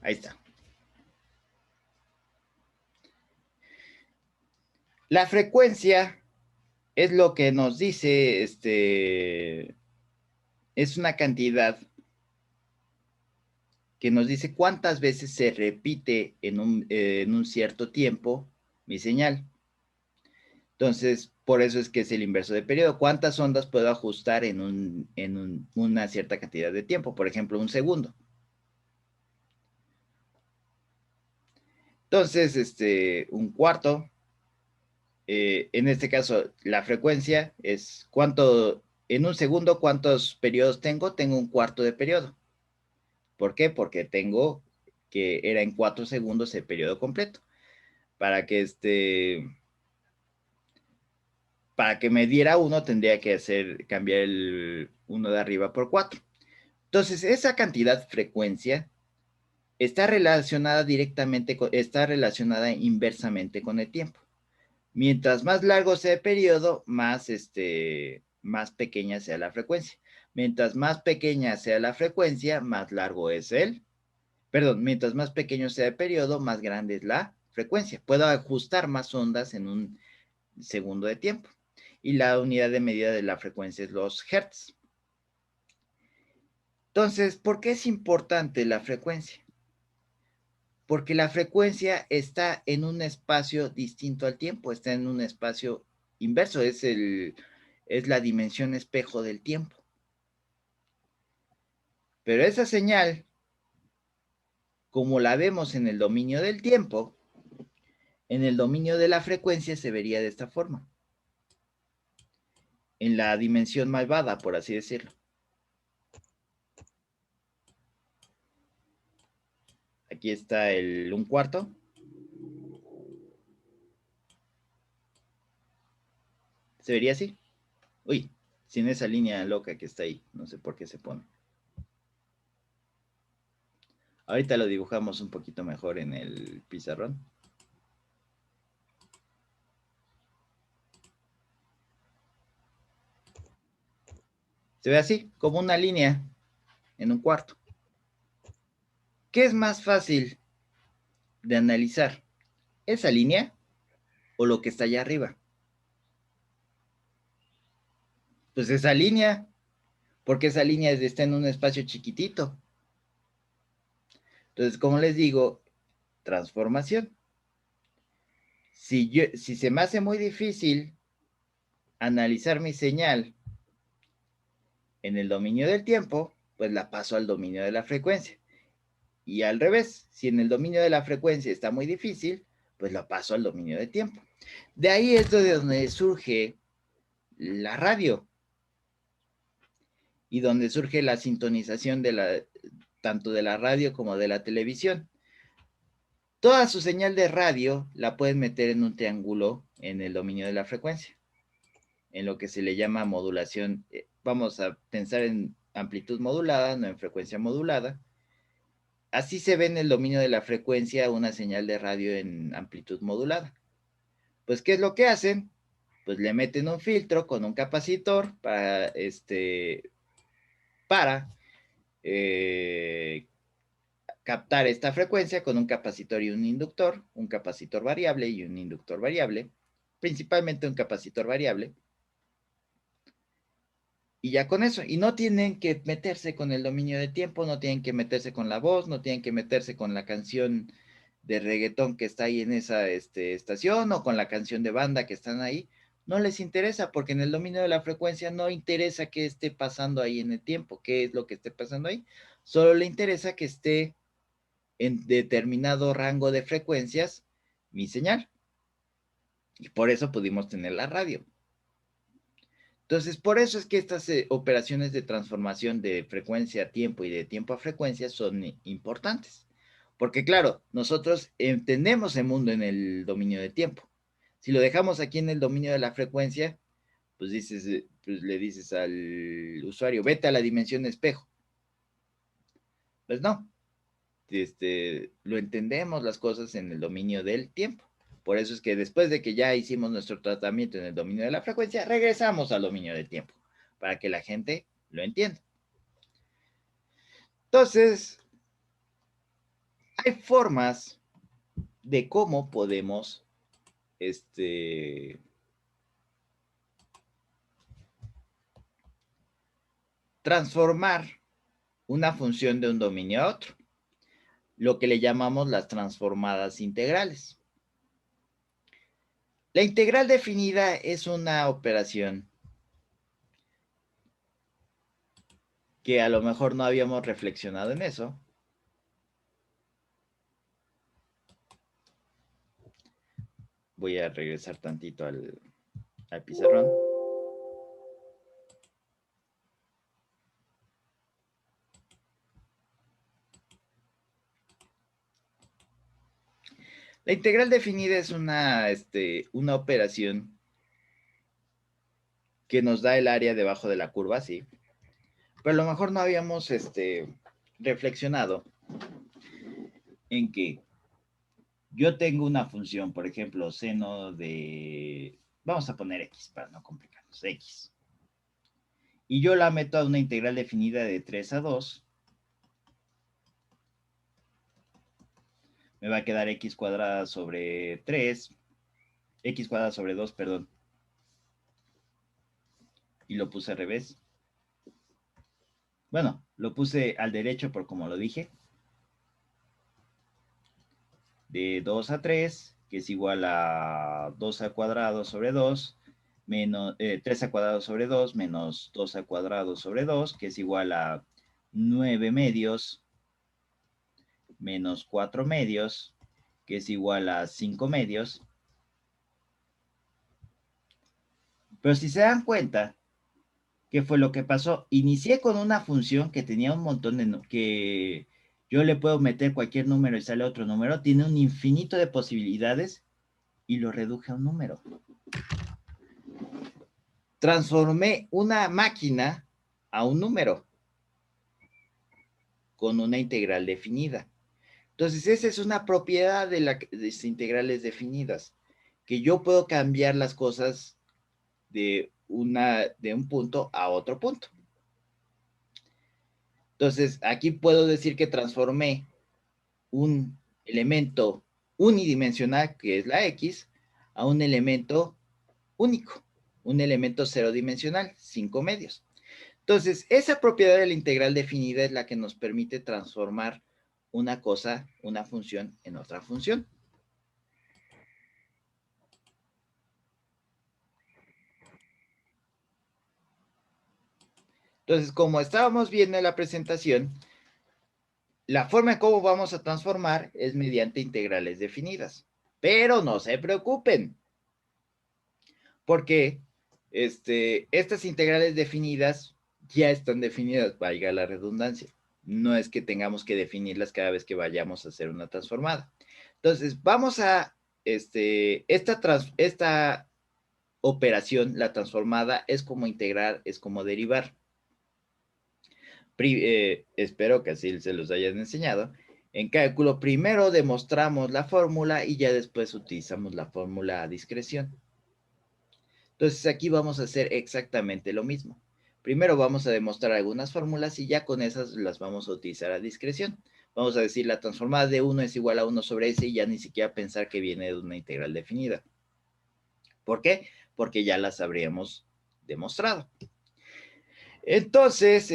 Ahí está. La frecuencia es lo que nos dice, es una cantidad que nos dice cuántas veces se repite en un cierto tiempo mi señal. Entonces, por eso es que es el inverso de periodo. ¿Cuántas ondas puedo ajustar en una cierta cantidad de tiempo? Por ejemplo, un segundo. Entonces, un cuarto. En este caso, la frecuencia es en un segundo, ¿cuántos periodos tengo? Tengo un cuarto de periodo. ¿Por qué? Porque tengo que era en 4 segundos el periodo completo. Para que me diera 1, tendría que cambiar el 1 de arriba por 4. Entonces, esa cantidad frecuencia está relacionada inversamente con el tiempo. Mientras más largo sea el periodo, más pequeña sea la frecuencia. Mientras más pequeña sea la frecuencia, más largo es mientras más pequeño sea el periodo, más grande es la frecuencia. Puedo ajustar más ondas en segundo de tiempo. Y la unidad de medida de la frecuencia es los hertz. Entonces, ¿por qué es importante la frecuencia? Porque la frecuencia está en un espacio distinto al tiempo, está en un espacio inverso, es la dimensión espejo del tiempo. Pero esa señal, como la vemos en el dominio del tiempo, en el dominio de la frecuencia se vería de esta forma. En la dimensión malvada, por así decirlo. Aquí está un cuarto. ¿Se vería así? Uy, sin esa línea loca que está ahí. No sé por qué se pone. Ahorita lo dibujamos un poquito mejor en el pizarrón. Se ve así, como una línea en un cuarto. ¿Qué es más fácil de analizar? ¿Esa línea o lo que está allá arriba? Pues esa línea, porque esa línea está en un espacio chiquitito. Entonces, como les digo, transformación. Si se me hace muy difícil analizar mi señal en el dominio del tiempo, pues la paso al dominio de la frecuencia. Y al revés, si en el dominio de la frecuencia está muy difícil, pues la paso al dominio del tiempo. De ahí es de donde surge la radio y donde surge la sintonización tanto de la radio como de la televisión. Toda su señal de radio la pueden meter en un triángulo en el dominio de la frecuencia, en lo que se le llama modulación. Vamos a pensar en amplitud modulada, no en frecuencia modulada. Así se ve en el dominio de la frecuencia una señal de radio en amplitud modulada. Pues, ¿qué es lo que hacen? Pues le meten un filtro con un capacitor para captar esta frecuencia con un capacitor y un inductor, un capacitor variable y un inductor variable, principalmente un capacitor variable. Y ya con eso, y no tienen que meterse con el dominio de tiempo, no tienen que meterse con la voz, no tienen que meterse con la canción de reggaetón que está ahí en esa estación o con la canción de banda que están ahí. No les interesa porque en el dominio de la frecuencia no interesa qué esté pasando ahí en el tiempo, qué es lo que esté pasando ahí. Solo le interesa que esté en determinado rango de frecuencias mi señal. Y por eso pudimos tener la radio. Entonces, por eso es que estas operaciones de transformación de frecuencia a tiempo y de tiempo a frecuencia son importantes. Porque claro, nosotros entendemos el mundo en el dominio de tiempo. Si lo dejamos aquí en el dominio de la frecuencia, pues le dices al usuario, vete a la dimensión espejo. Pues no, lo entendemos las cosas en el dominio del tiempo. Por eso es que después de que ya hicimos nuestro tratamiento en el dominio de la frecuencia, regresamos al dominio del tiempo, para que la gente lo entienda. Entonces, hay formas de cómo podemos transformar una función de un dominio a otro, lo que le llamamos las transformadas integrales. La integral definida es una operación que a lo mejor no habíamos reflexionado en eso. Voy a regresar tantito al pizarrón. La integral definida es una operación que nos da el área debajo de la curva, sí. Pero a lo mejor no habíamos reflexionado en que yo tengo una función, por ejemplo, seno de... Vamos a poner X para no complicarnos, X. Y yo la meto a una integral definida de 3 a 2. Me va a quedar X cuadrada sobre 3 X cuadrado sobre 2, perdón. Y lo puse al revés. Bueno, lo puse al derecho por como lo dije. De 2 a 3, que es igual a 2 al cuadrado sobre 2, menos 3 al cuadrado sobre 2, menos 2 al cuadrado sobre 2, que es igual a 9 medios, menos 4 medios, que es igual a 5 medios. Pero si se dan cuenta, ¿qué fue lo que pasó? Inicié con una función que tenía un montón de... que yo le puedo meter cualquier número y sale otro número. Tiene un infinito de posibilidades y lo reduje a un número. Transformé una máquina a un número con una integral definida. Entonces, esa es una propiedad de las integrales definidas, que yo puedo cambiar las cosas de un punto a otro punto. Entonces, aquí puedo decir que transformé un elemento unidimensional, que es la X, a un elemento único, un elemento cero dimensional, 5 medios. Entonces, esa propiedad de la integral definida es la que nos permite transformar una cosa, una función, en otra función. Entonces, como estábamos viendo en la presentación, la forma en cómo vamos a transformar es mediante integrales definidas. Pero no se preocupen, porque estas integrales definidas ya están definidas, valga la redundancia. No es que tengamos que definirlas cada vez que vayamos a hacer una transformada. Entonces, vamos a, esta operación, la transformada, es como integrar, es como derivar. Espero que así se los hayan enseñado. En cálculo, primero demostramos la fórmula y ya después utilizamos la fórmula a discreción. Entonces, aquí vamos a hacer exactamente lo mismo. Primero vamos a demostrar algunas fórmulas y ya con esas las vamos a utilizar a discreción. Vamos a decir la transformada de 1 es igual a 1 sobre s y ya ni siquiera pensar que viene de una integral definida. ¿Por qué? Porque ya las habríamos demostrado. Entonces,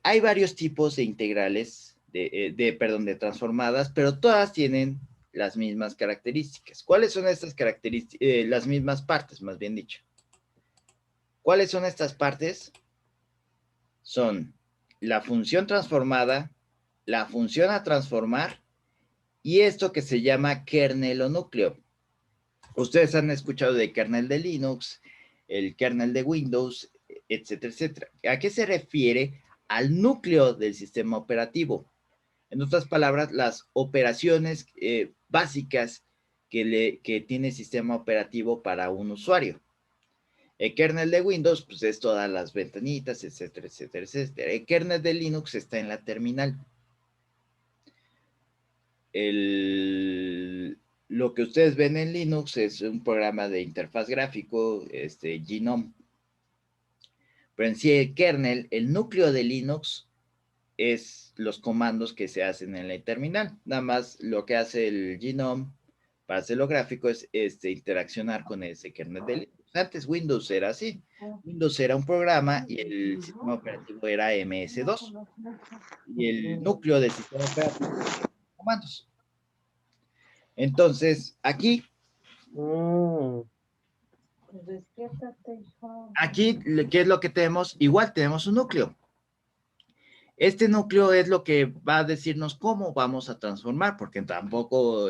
hay varios tipos de integrales, de transformadas, pero todas tienen las mismas características. ¿Cuáles son estas características? Las mismas partes, más bien dicho. ¿Cuáles son estas partes? Son la función transformada, la función a transformar y esto que se llama kernel o núcleo. Ustedes han escuchado de kernel de Linux, el kernel de Windows, etcétera, etcétera. ¿A qué se refiere? Al núcleo del sistema operativo. En otras palabras, las operaciones básicas que tiene el sistema operativo para un usuario. El kernel de Windows, pues es todas las ventanitas, etcétera, etcétera, etcétera. El kernel de Linux está en la terminal. Lo que ustedes ven en Linux es un programa de interfaz gráfico, GNOME. Pero en sí el kernel, el núcleo de Linux, es los comandos que se hacen en la terminal. Nada más lo que hace el GNOME para hacerlo gráfico es interaccionar con ese kernel de Linux. Antes Windows era así. Windows era un programa y el sistema operativo era MS2. Y el núcleo del sistema operativo eran comandos. Entonces, aquí, ¿qué es lo que tenemos? Igual tenemos un núcleo. Este núcleo es lo que va a decirnos cómo vamos a transformar, porque tampoco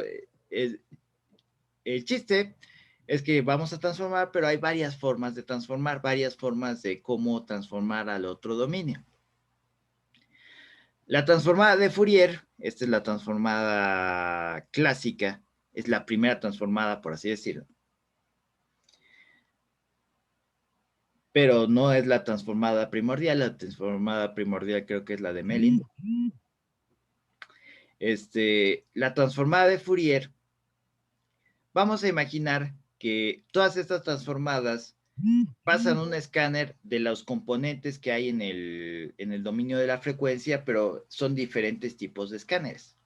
es, el chiste es que vamos a transformar, pero hay varias formas de transformar, varias formas de cómo transformar al otro dominio. La transformada de Fourier, esta es la transformada clásica, es la primera transformada, por así decirlo. Pero no es la transformada primordial, la transformada primordial creo que es la de Mellin. La transformada de Fourier, vamos a imaginar que todas estas transformadas pasan un escáner de los componentes que hay en el dominio de la frecuencia, pero son diferentes tipos de escáneres.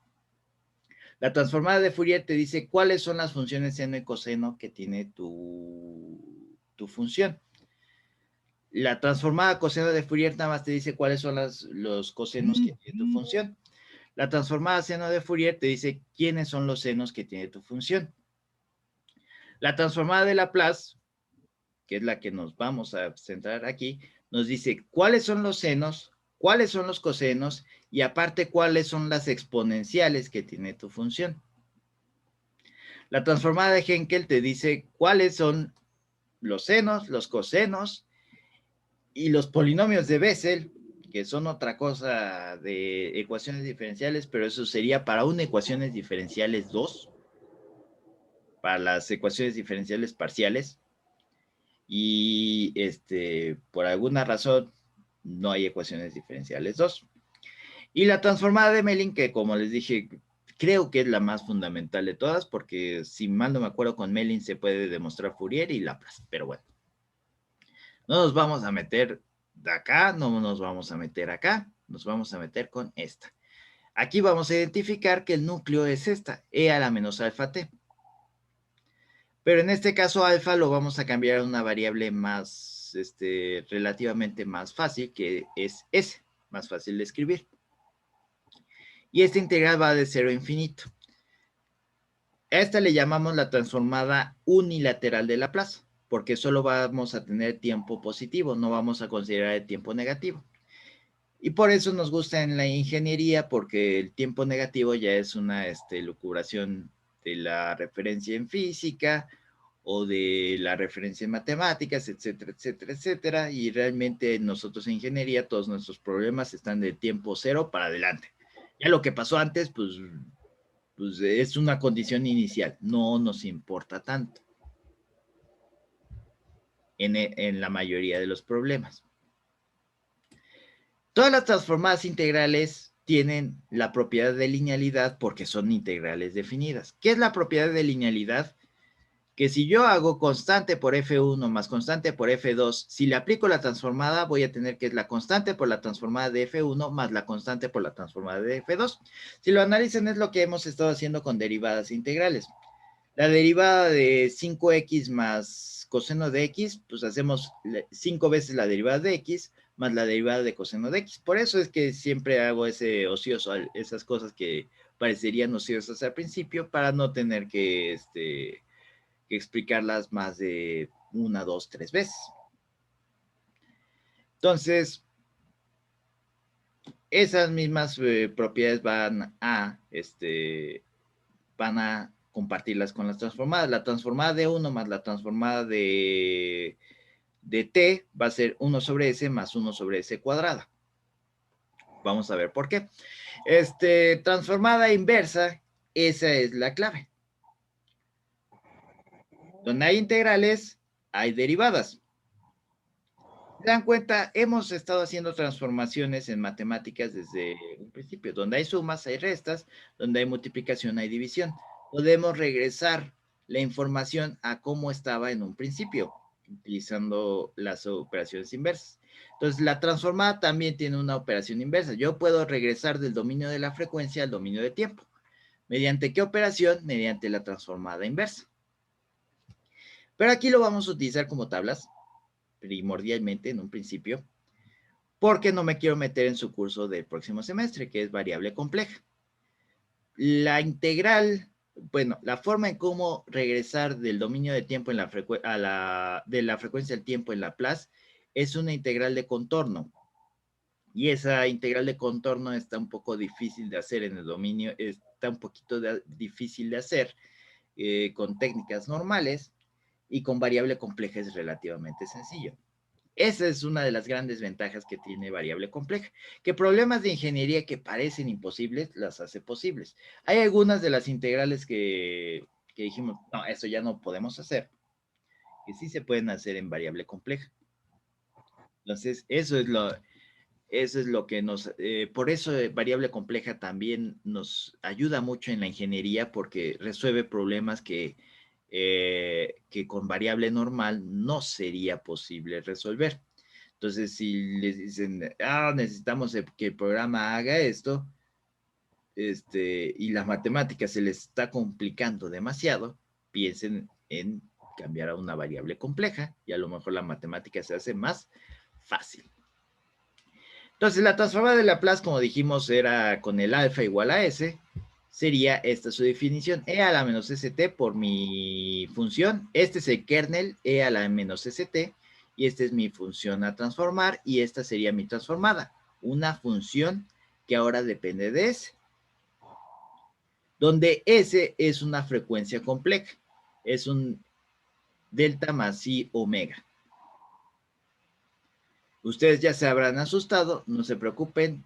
La transformada de Fourier te dice cuáles son las funciones seno y coseno que tiene tu función. La transformada coseno de Fourier nada más te dice cuáles son los cosenos que tiene tu función. La transformada seno de Fourier te dice quiénes son los senos que tiene tu función. La transformada de Laplace, que es la que nos vamos a centrar aquí, nos dice cuáles son los senos, cuáles son los cosenos y aparte cuáles son las exponenciales que tiene tu función. La transformada de Henkel te dice cuáles son los senos, los cosenos y los polinomios de Bessel, que son otra cosa de ecuaciones diferenciales, pero eso sería para una ecuaciones diferenciales 2, para las ecuaciones diferenciales parciales. Y por alguna razón no hay ecuaciones diferenciales 2. Y la transformada de Mellin, que como les dije, creo que es la más fundamental de todas, porque si mal no me acuerdo, con Mellin se puede demostrar Fourier y Laplace, pero bueno. No nos vamos a meter de acá, no nos vamos a meter acá, nos vamos a meter con esta. Aquí vamos a identificar que el núcleo es esta, E a la menos alfa t. Pero en este caso alfa lo vamos a cambiar a una variable más, relativamente más fácil, que es S, más fácil de escribir. Y esta integral va de 0 a infinito. A esta le llamamos la transformada unilateral de Laplace, porque solo vamos a tener tiempo positivo, no vamos a considerar el tiempo negativo. Y por eso nos gusta en la ingeniería, porque el tiempo negativo ya es una lucubración de la referencia en física o de la referencia en matemáticas, etcétera, etcétera, etcétera. Y realmente nosotros en ingeniería, todos nuestros problemas están de tiempo cero para adelante. Ya lo que pasó antes, pues es una condición inicial, no nos importa tanto en la mayoría de los problemas. Todas las transformadas integrales tienen la propiedad de linealidad porque son integrales definidas. ¿Qué es la propiedad de linealidad? Que si yo hago constante por F1 más constante por F2, si le aplico la transformada, voy a tener que es la constante por la transformada de F1 más la constante por la transformada de F2. Si lo analizan, es lo que hemos estado haciendo con derivadas integrales. La derivada de 5x más coseno de x, pues hacemos 5 veces la derivada de x más la derivada de coseno de x. Por eso es que siempre hago ese ocioso, esas cosas que parecerían ociosas al principio, para no tener que explicarlas más de 1, 2, 3 veces. Entonces, esas mismas propiedades van a compartirlas con las transformadas. La transformada de 1 más la transformada de t va a ser 1 sobre s más 1 sobre s cuadrada. Vamos a ver por qué. Transformada inversa, esa es la clave. Donde hay integrales, hay derivadas. ¿Se dan cuenta? Hemos estado haciendo transformaciones en matemáticas desde un principio. Donde hay sumas, hay restas. Donde hay multiplicación, hay división. Podemos regresar la información a cómo estaba en un principio, utilizando las operaciones inversas. Entonces, la transformada también tiene una operación inversa. Yo puedo regresar del dominio de la frecuencia al dominio de tiempo. ¿Mediante qué operación? Mediante la transformada inversa. Pero aquí lo vamos a utilizar como tablas, primordialmente en un principio, porque no me quiero meter en su curso del próximo semestre, que es variable compleja. La integral, bueno, la forma en cómo regresar del dominio de tiempo en de la frecuencia del tiempo en Laplace es una integral de contorno. Y esa integral de contorno está un poco difícil de hacer en el dominio, está un poquito difícil de hacer con técnicas normales, y con variable compleja es relativamente sencillo. Esa es una de las grandes ventajas que tiene variable compleja, que problemas de ingeniería que parecen imposibles las hace posibles. Hay algunas de las integrales que dijimos, no, eso ya no podemos hacer, que sí se pueden hacer en variable compleja. Entonces, eso es lo que nos, por eso variable compleja también nos ayuda mucho en la ingeniería, porque resuelve problemas que con variable normal no sería posible resolver. Entonces, si les dicen, necesitamos que el programa haga esto, y las matemáticas se les está complicando demasiado, piensen en cambiar a una variable compleja y a lo mejor la matemática se hace más fácil. Entonces, la transformada de Laplace, como dijimos, era con el alfa igual a S, sería esta su definición, e a la menos st por mi función. Este es el kernel e a la menos st, y esta es mi función a transformar, y esta sería mi transformada, una función que ahora depende de S, donde S es una frecuencia compleja, es un delta más i omega. Ustedes ya se habrán asustado, no se preocupen.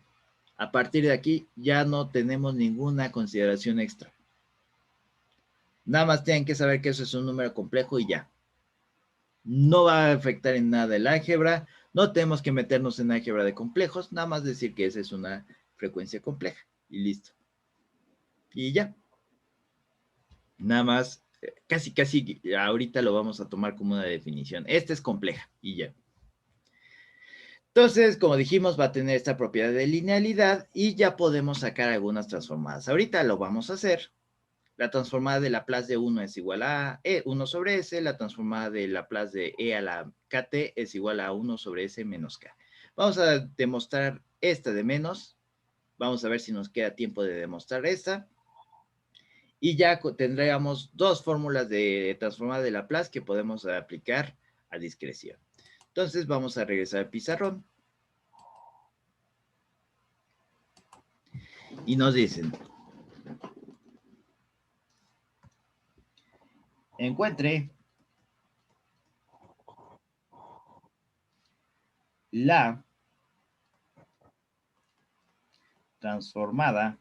A partir de aquí ya no tenemos ninguna consideración extra. Nada más tienen que saber que eso es un número complejo y ya. No va a afectar en nada el álgebra. No tenemos que meternos en álgebra de complejos. Nada más decir que esa es una frecuencia compleja. Y listo. Y ya. Nada más, casi ahorita lo vamos a tomar como una definición. Esta es compleja y ya. Entonces, como dijimos, va a tener esta propiedad de linealidad y ya podemos sacar algunas transformadas. Ahorita lo vamos a hacer. La transformada de Laplace de 1 es igual a 1 sobre S. La transformada de Laplace de E a la KT es igual a 1 sobre S menos K. Vamos a demostrar esta de menos. Vamos a ver si nos queda tiempo de demostrar esta. Y ya tendríamos dos fórmulas de transformada de Laplace que podemos aplicar a discreción. Entonces vamos a regresar al pizarrón. Y nos dicen, encuentre la transformada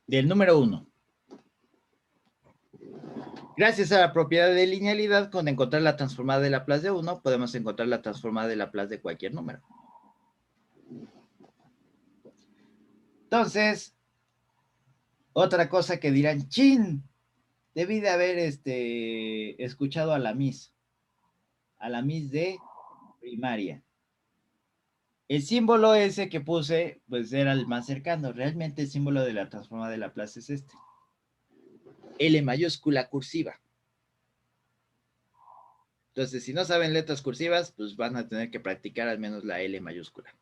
del número 1. Gracias a la propiedad de linealidad, con encontrar la transformada de Laplace de 1, podemos encontrar la transformada de Laplace de cualquier número. Entonces, otra cosa que dirán, ¡chin! Debí de haber escuchado a la Miss de primaria. El símbolo ese que puse, pues era el más cercano. Realmente el símbolo de la transformada de Laplace es este. L mayúscula cursiva. Entonces, si no saben letras cursivas, pues van a tener que practicar al menos la L mayúscula.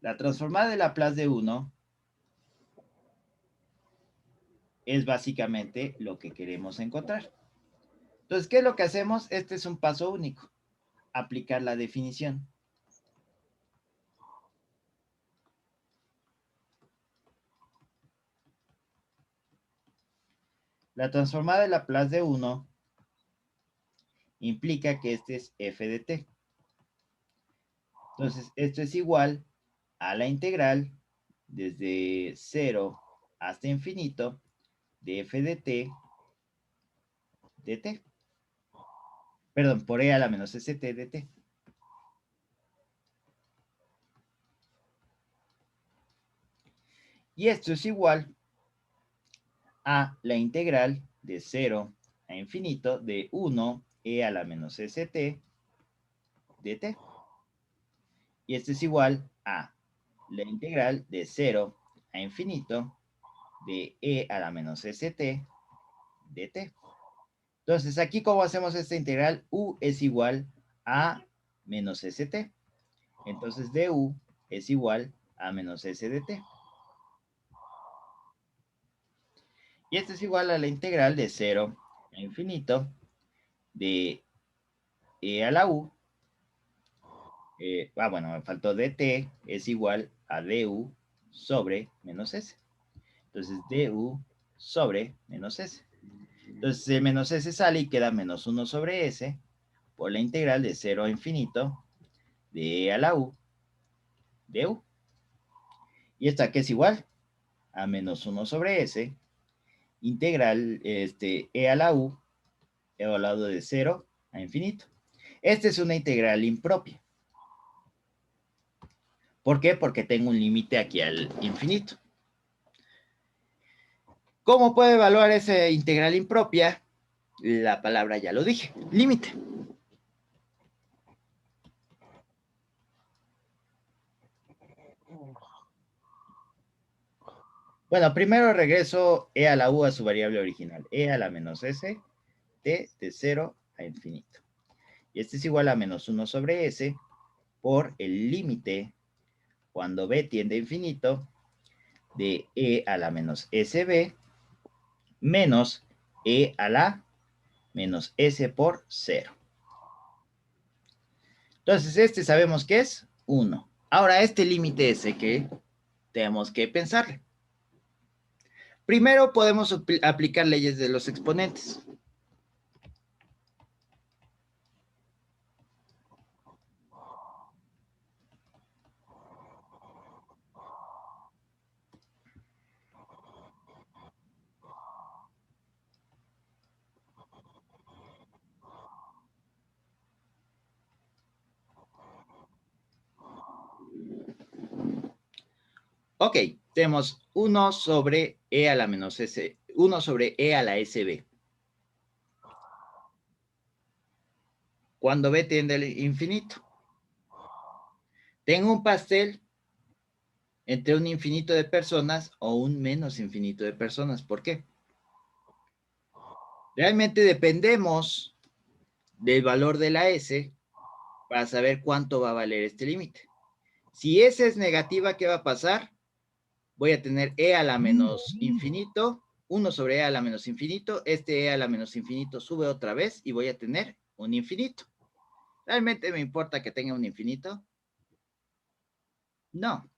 La transformada de Laplace de 1 es básicamente lo que queremos encontrar. Entonces, ¿qué es lo que hacemos? Este es un paso único. Aplicar la definición. La transformada de Laplace de 1 implica que este es f de t. Entonces, esto es igual a la integral desde 0 hasta infinito de f de t de t. Perdón, por e a la menos st de t. Y esto es igual a la integral de 0 a infinito de 1 e a la menos st de t. Y esto es igual a la integral de 0 a infinito de e a la menos st de t. Entonces, aquí, ¿cómo hacemos esta integral? U es igual a menos st. Entonces, du es igual a menos s de t. Y esto es igual a la integral de 0 a infinito de e a la u. Bueno, me faltó dt es igual a du sobre menos s. Entonces, du sobre menos s. Entonces, el menos s sale y queda menos 1 sobre s por la integral de 0 a infinito de e a la u de u. Y esta que es igual a menos 1 sobre s integral e a la u evaluado de 0 a infinito. Esta es una integral impropia. ¿Por qué? Porque tengo un límite aquí al infinito. ¿Cómo puedo evaluar esa integral impropia? La palabra ya lo dije, límite. Bueno, primero regreso e a la u a su variable original, e a la menos s, t de 0 a infinito. Y este es igual a menos 1 sobre s por el límite cuando b tiende a infinito de e a la menos sb menos e a la menos s por 0. Entonces, este sabemos que es 1. Ahora, este límite s que tenemos que pensarle. Primero podemos aplicar leyes de los exponentes. Ok, tenemos 1 sobre e a la menos s, 1 sobre e a la sb. Cuando b tiende al infinito. Tengo un pastel entre un infinito de personas o un menos infinito de personas. ¿Por qué? Realmente dependemos del valor de la s para saber cuánto va a valer este límite. Si s es negativa, ¿qué va a pasar? Voy a tener e a la menos infinito, 1 sobre e a la menos infinito, este e a la menos infinito sube otra vez y voy a tener un infinito. ¿Realmente me importa que tenga un infinito? No.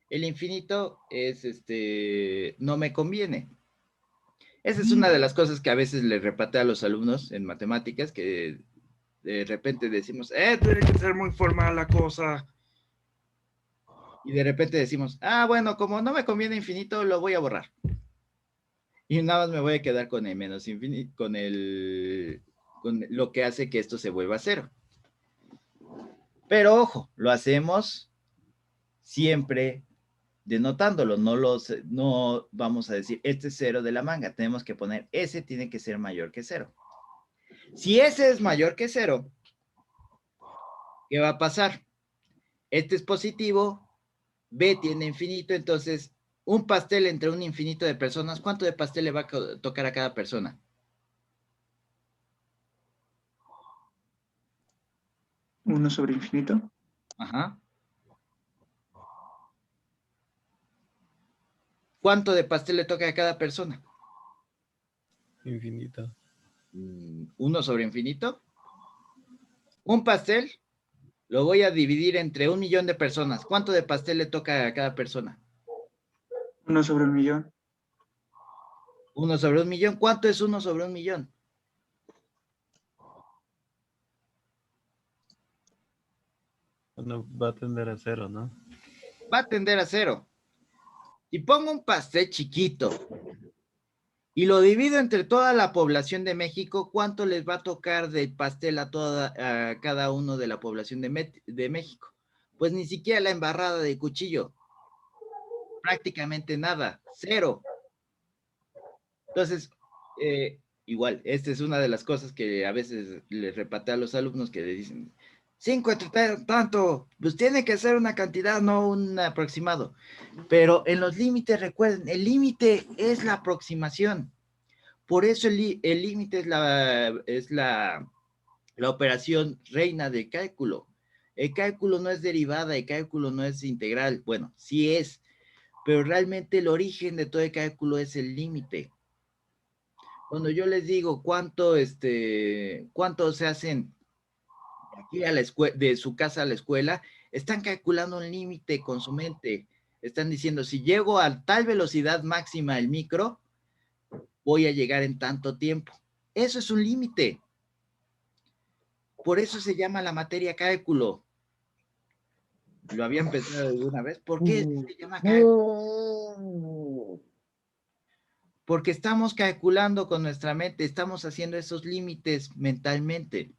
El infinito es, no me conviene. Esa es una de las cosas que a veces les repatea a los alumnos en matemáticas, que de repente decimos, tiene que ser muy formal la cosa. Y de repente decimos, bueno, como no me conviene infinito, lo voy a borrar. Y nada más me voy a quedar con el menos infinito, con lo que hace que esto se vuelva cero. Pero ojo, lo hacemos siempre denotándolo, no vamos a decir, este es cero de la manga, tenemos que poner, ese tiene que ser mayor que cero. Si ese es mayor que cero, ¿qué va a pasar? Este es positivo, b tiene infinito, entonces un pastel entre un infinito de personas, ¿cuánto de pastel le va a tocar a cada persona? ¿1 sobre infinito? Ajá. ¿Cuánto de pastel le toca a cada persona? Infinito. 1 sobre infinito. Un pastel lo voy a dividir entre 1 millón de personas. ¿Cuánto de pastel le toca a cada persona? 1 sobre 1.000.000. 1 sobre 1 millón. ¿Cuánto es 1 sobre 1 millón? Bueno, va a tender a 0, ¿no? Va a tender a 0. Si pongo un pastel chiquito y lo divido entre toda la población de México, ¿cuánto les va a tocar de pastel a cada uno de la población de México? Pues ni siquiera la embarrada de cuchillo. Prácticamente nada. 0. Entonces, igual, esta es una de las cosas que a veces les repatea a los alumnos que le dicen, 5 entre tanto, pues tiene que ser una cantidad, no un aproximado. Pero en los límites, recuerden, el límite es la aproximación. Por eso el límite es la operación reina del cálculo. El cálculo no es derivada, el cálculo no es integral. Bueno, sí es, pero realmente el origen de todo el cálculo es el límite. Cuando yo les digo cuánto se hacen aquí de su casa a la escuela, están calculando un límite con su mente. Están diciendo, si llego a tal velocidad máxima del micro, voy a llegar en tanto tiempo. Eso es un límite. Por eso se llama la materia cálculo. ¿Lo habían pensado alguna vez? ¿Por qué se llama cálculo? Porque estamos calculando con nuestra mente, estamos haciendo esos límites mentalmente.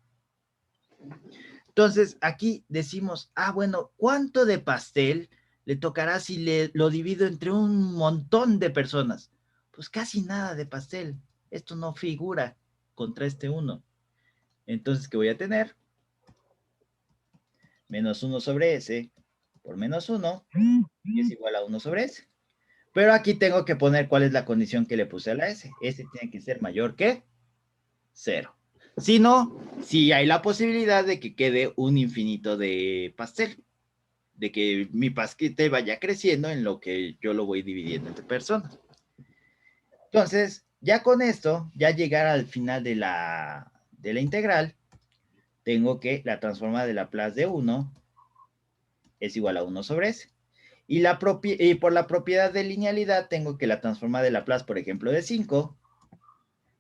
Entonces, aquí decimos, bueno, ¿cuánto de pastel le tocará si lo divido entre un montón de personas? Pues casi nada de pastel. Esto no figura contra este 1. Entonces, ¿qué voy a tener? Menos 1 sobre S por menos 1 es igual a 1 sobre S. Pero aquí tengo que poner cuál es la condición que le puse a la S. S tiene que ser mayor que 0. Si no, sí hay la posibilidad de que quede un infinito de pastel. De que mi pastel vaya creciendo en lo que yo lo voy dividiendo entre personas. Entonces, ya con esto, ya llegar al final de la integral, tengo que la transformada de Laplace de 1 es igual a 1 sobre S. Y por la propiedad de linealidad, tengo que la transformada de Laplace, por ejemplo, de 5,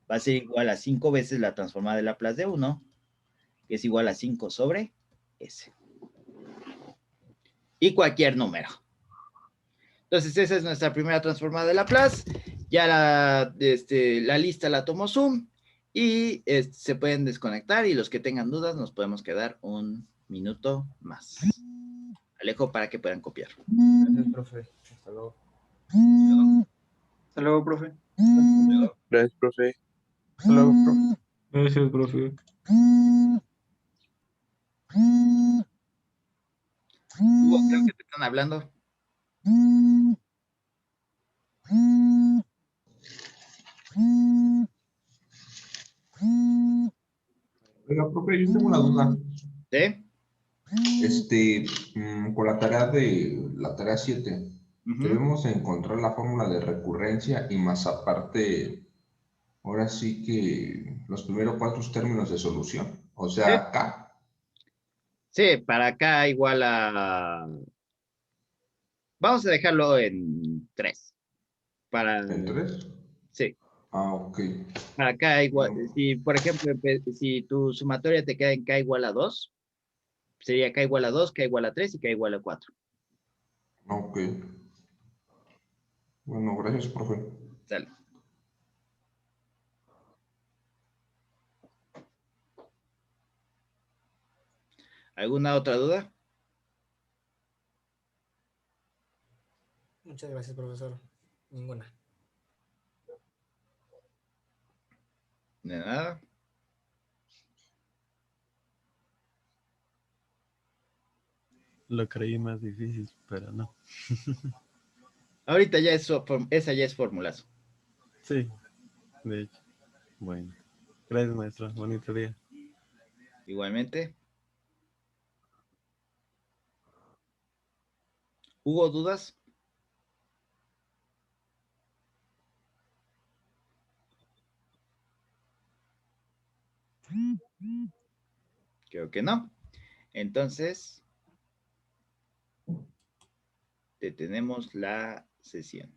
va a ser igual a 5 veces la transformada de Laplace de 1, que es igual a 5 sobre S. Y cualquier número. Entonces, esa es nuestra primera transformada de Laplace. Ya la lista la tomó Zoom y se pueden desconectar y los que tengan dudas nos podemos quedar un minuto más. Alejo para que puedan copiar. Gracias, profe. Hasta luego. Hasta luego, profe. Gracias, profe. Hasta luego, profe. Gracias, profe. Hugo, creo que te están hablando. Oiga, profe, yo tengo una duda. ¿Sí? Con la tarea 7, Ujú. debemos encontrar la fórmula de recurrencia y más aparte, ahora sí que los primeros 4 términos de solución. O sea, K. Sí, para acá igual a... Vamos a dejarlo en 3. ¿En 3? Sí. Ah, ok. Para acá igual, Bueno, si por ejemplo, si tu sumatoria te queda en K igual a 2, sería K igual a 2, K igual a 3 y K igual a 4. ok. Bueno, gracias, profe. Sale. ¿Alguna otra duda? Muchas gracias, profesor. Ninguna. De nada. Lo creí más difícil, pero no. Ahorita ya esa ya es formulazo. Sí, de hecho. Bueno. Gracias, maestro. Bonito día. Igualmente. ¿Hubo dudas? Creo que no. Entonces, detenemos la sesión.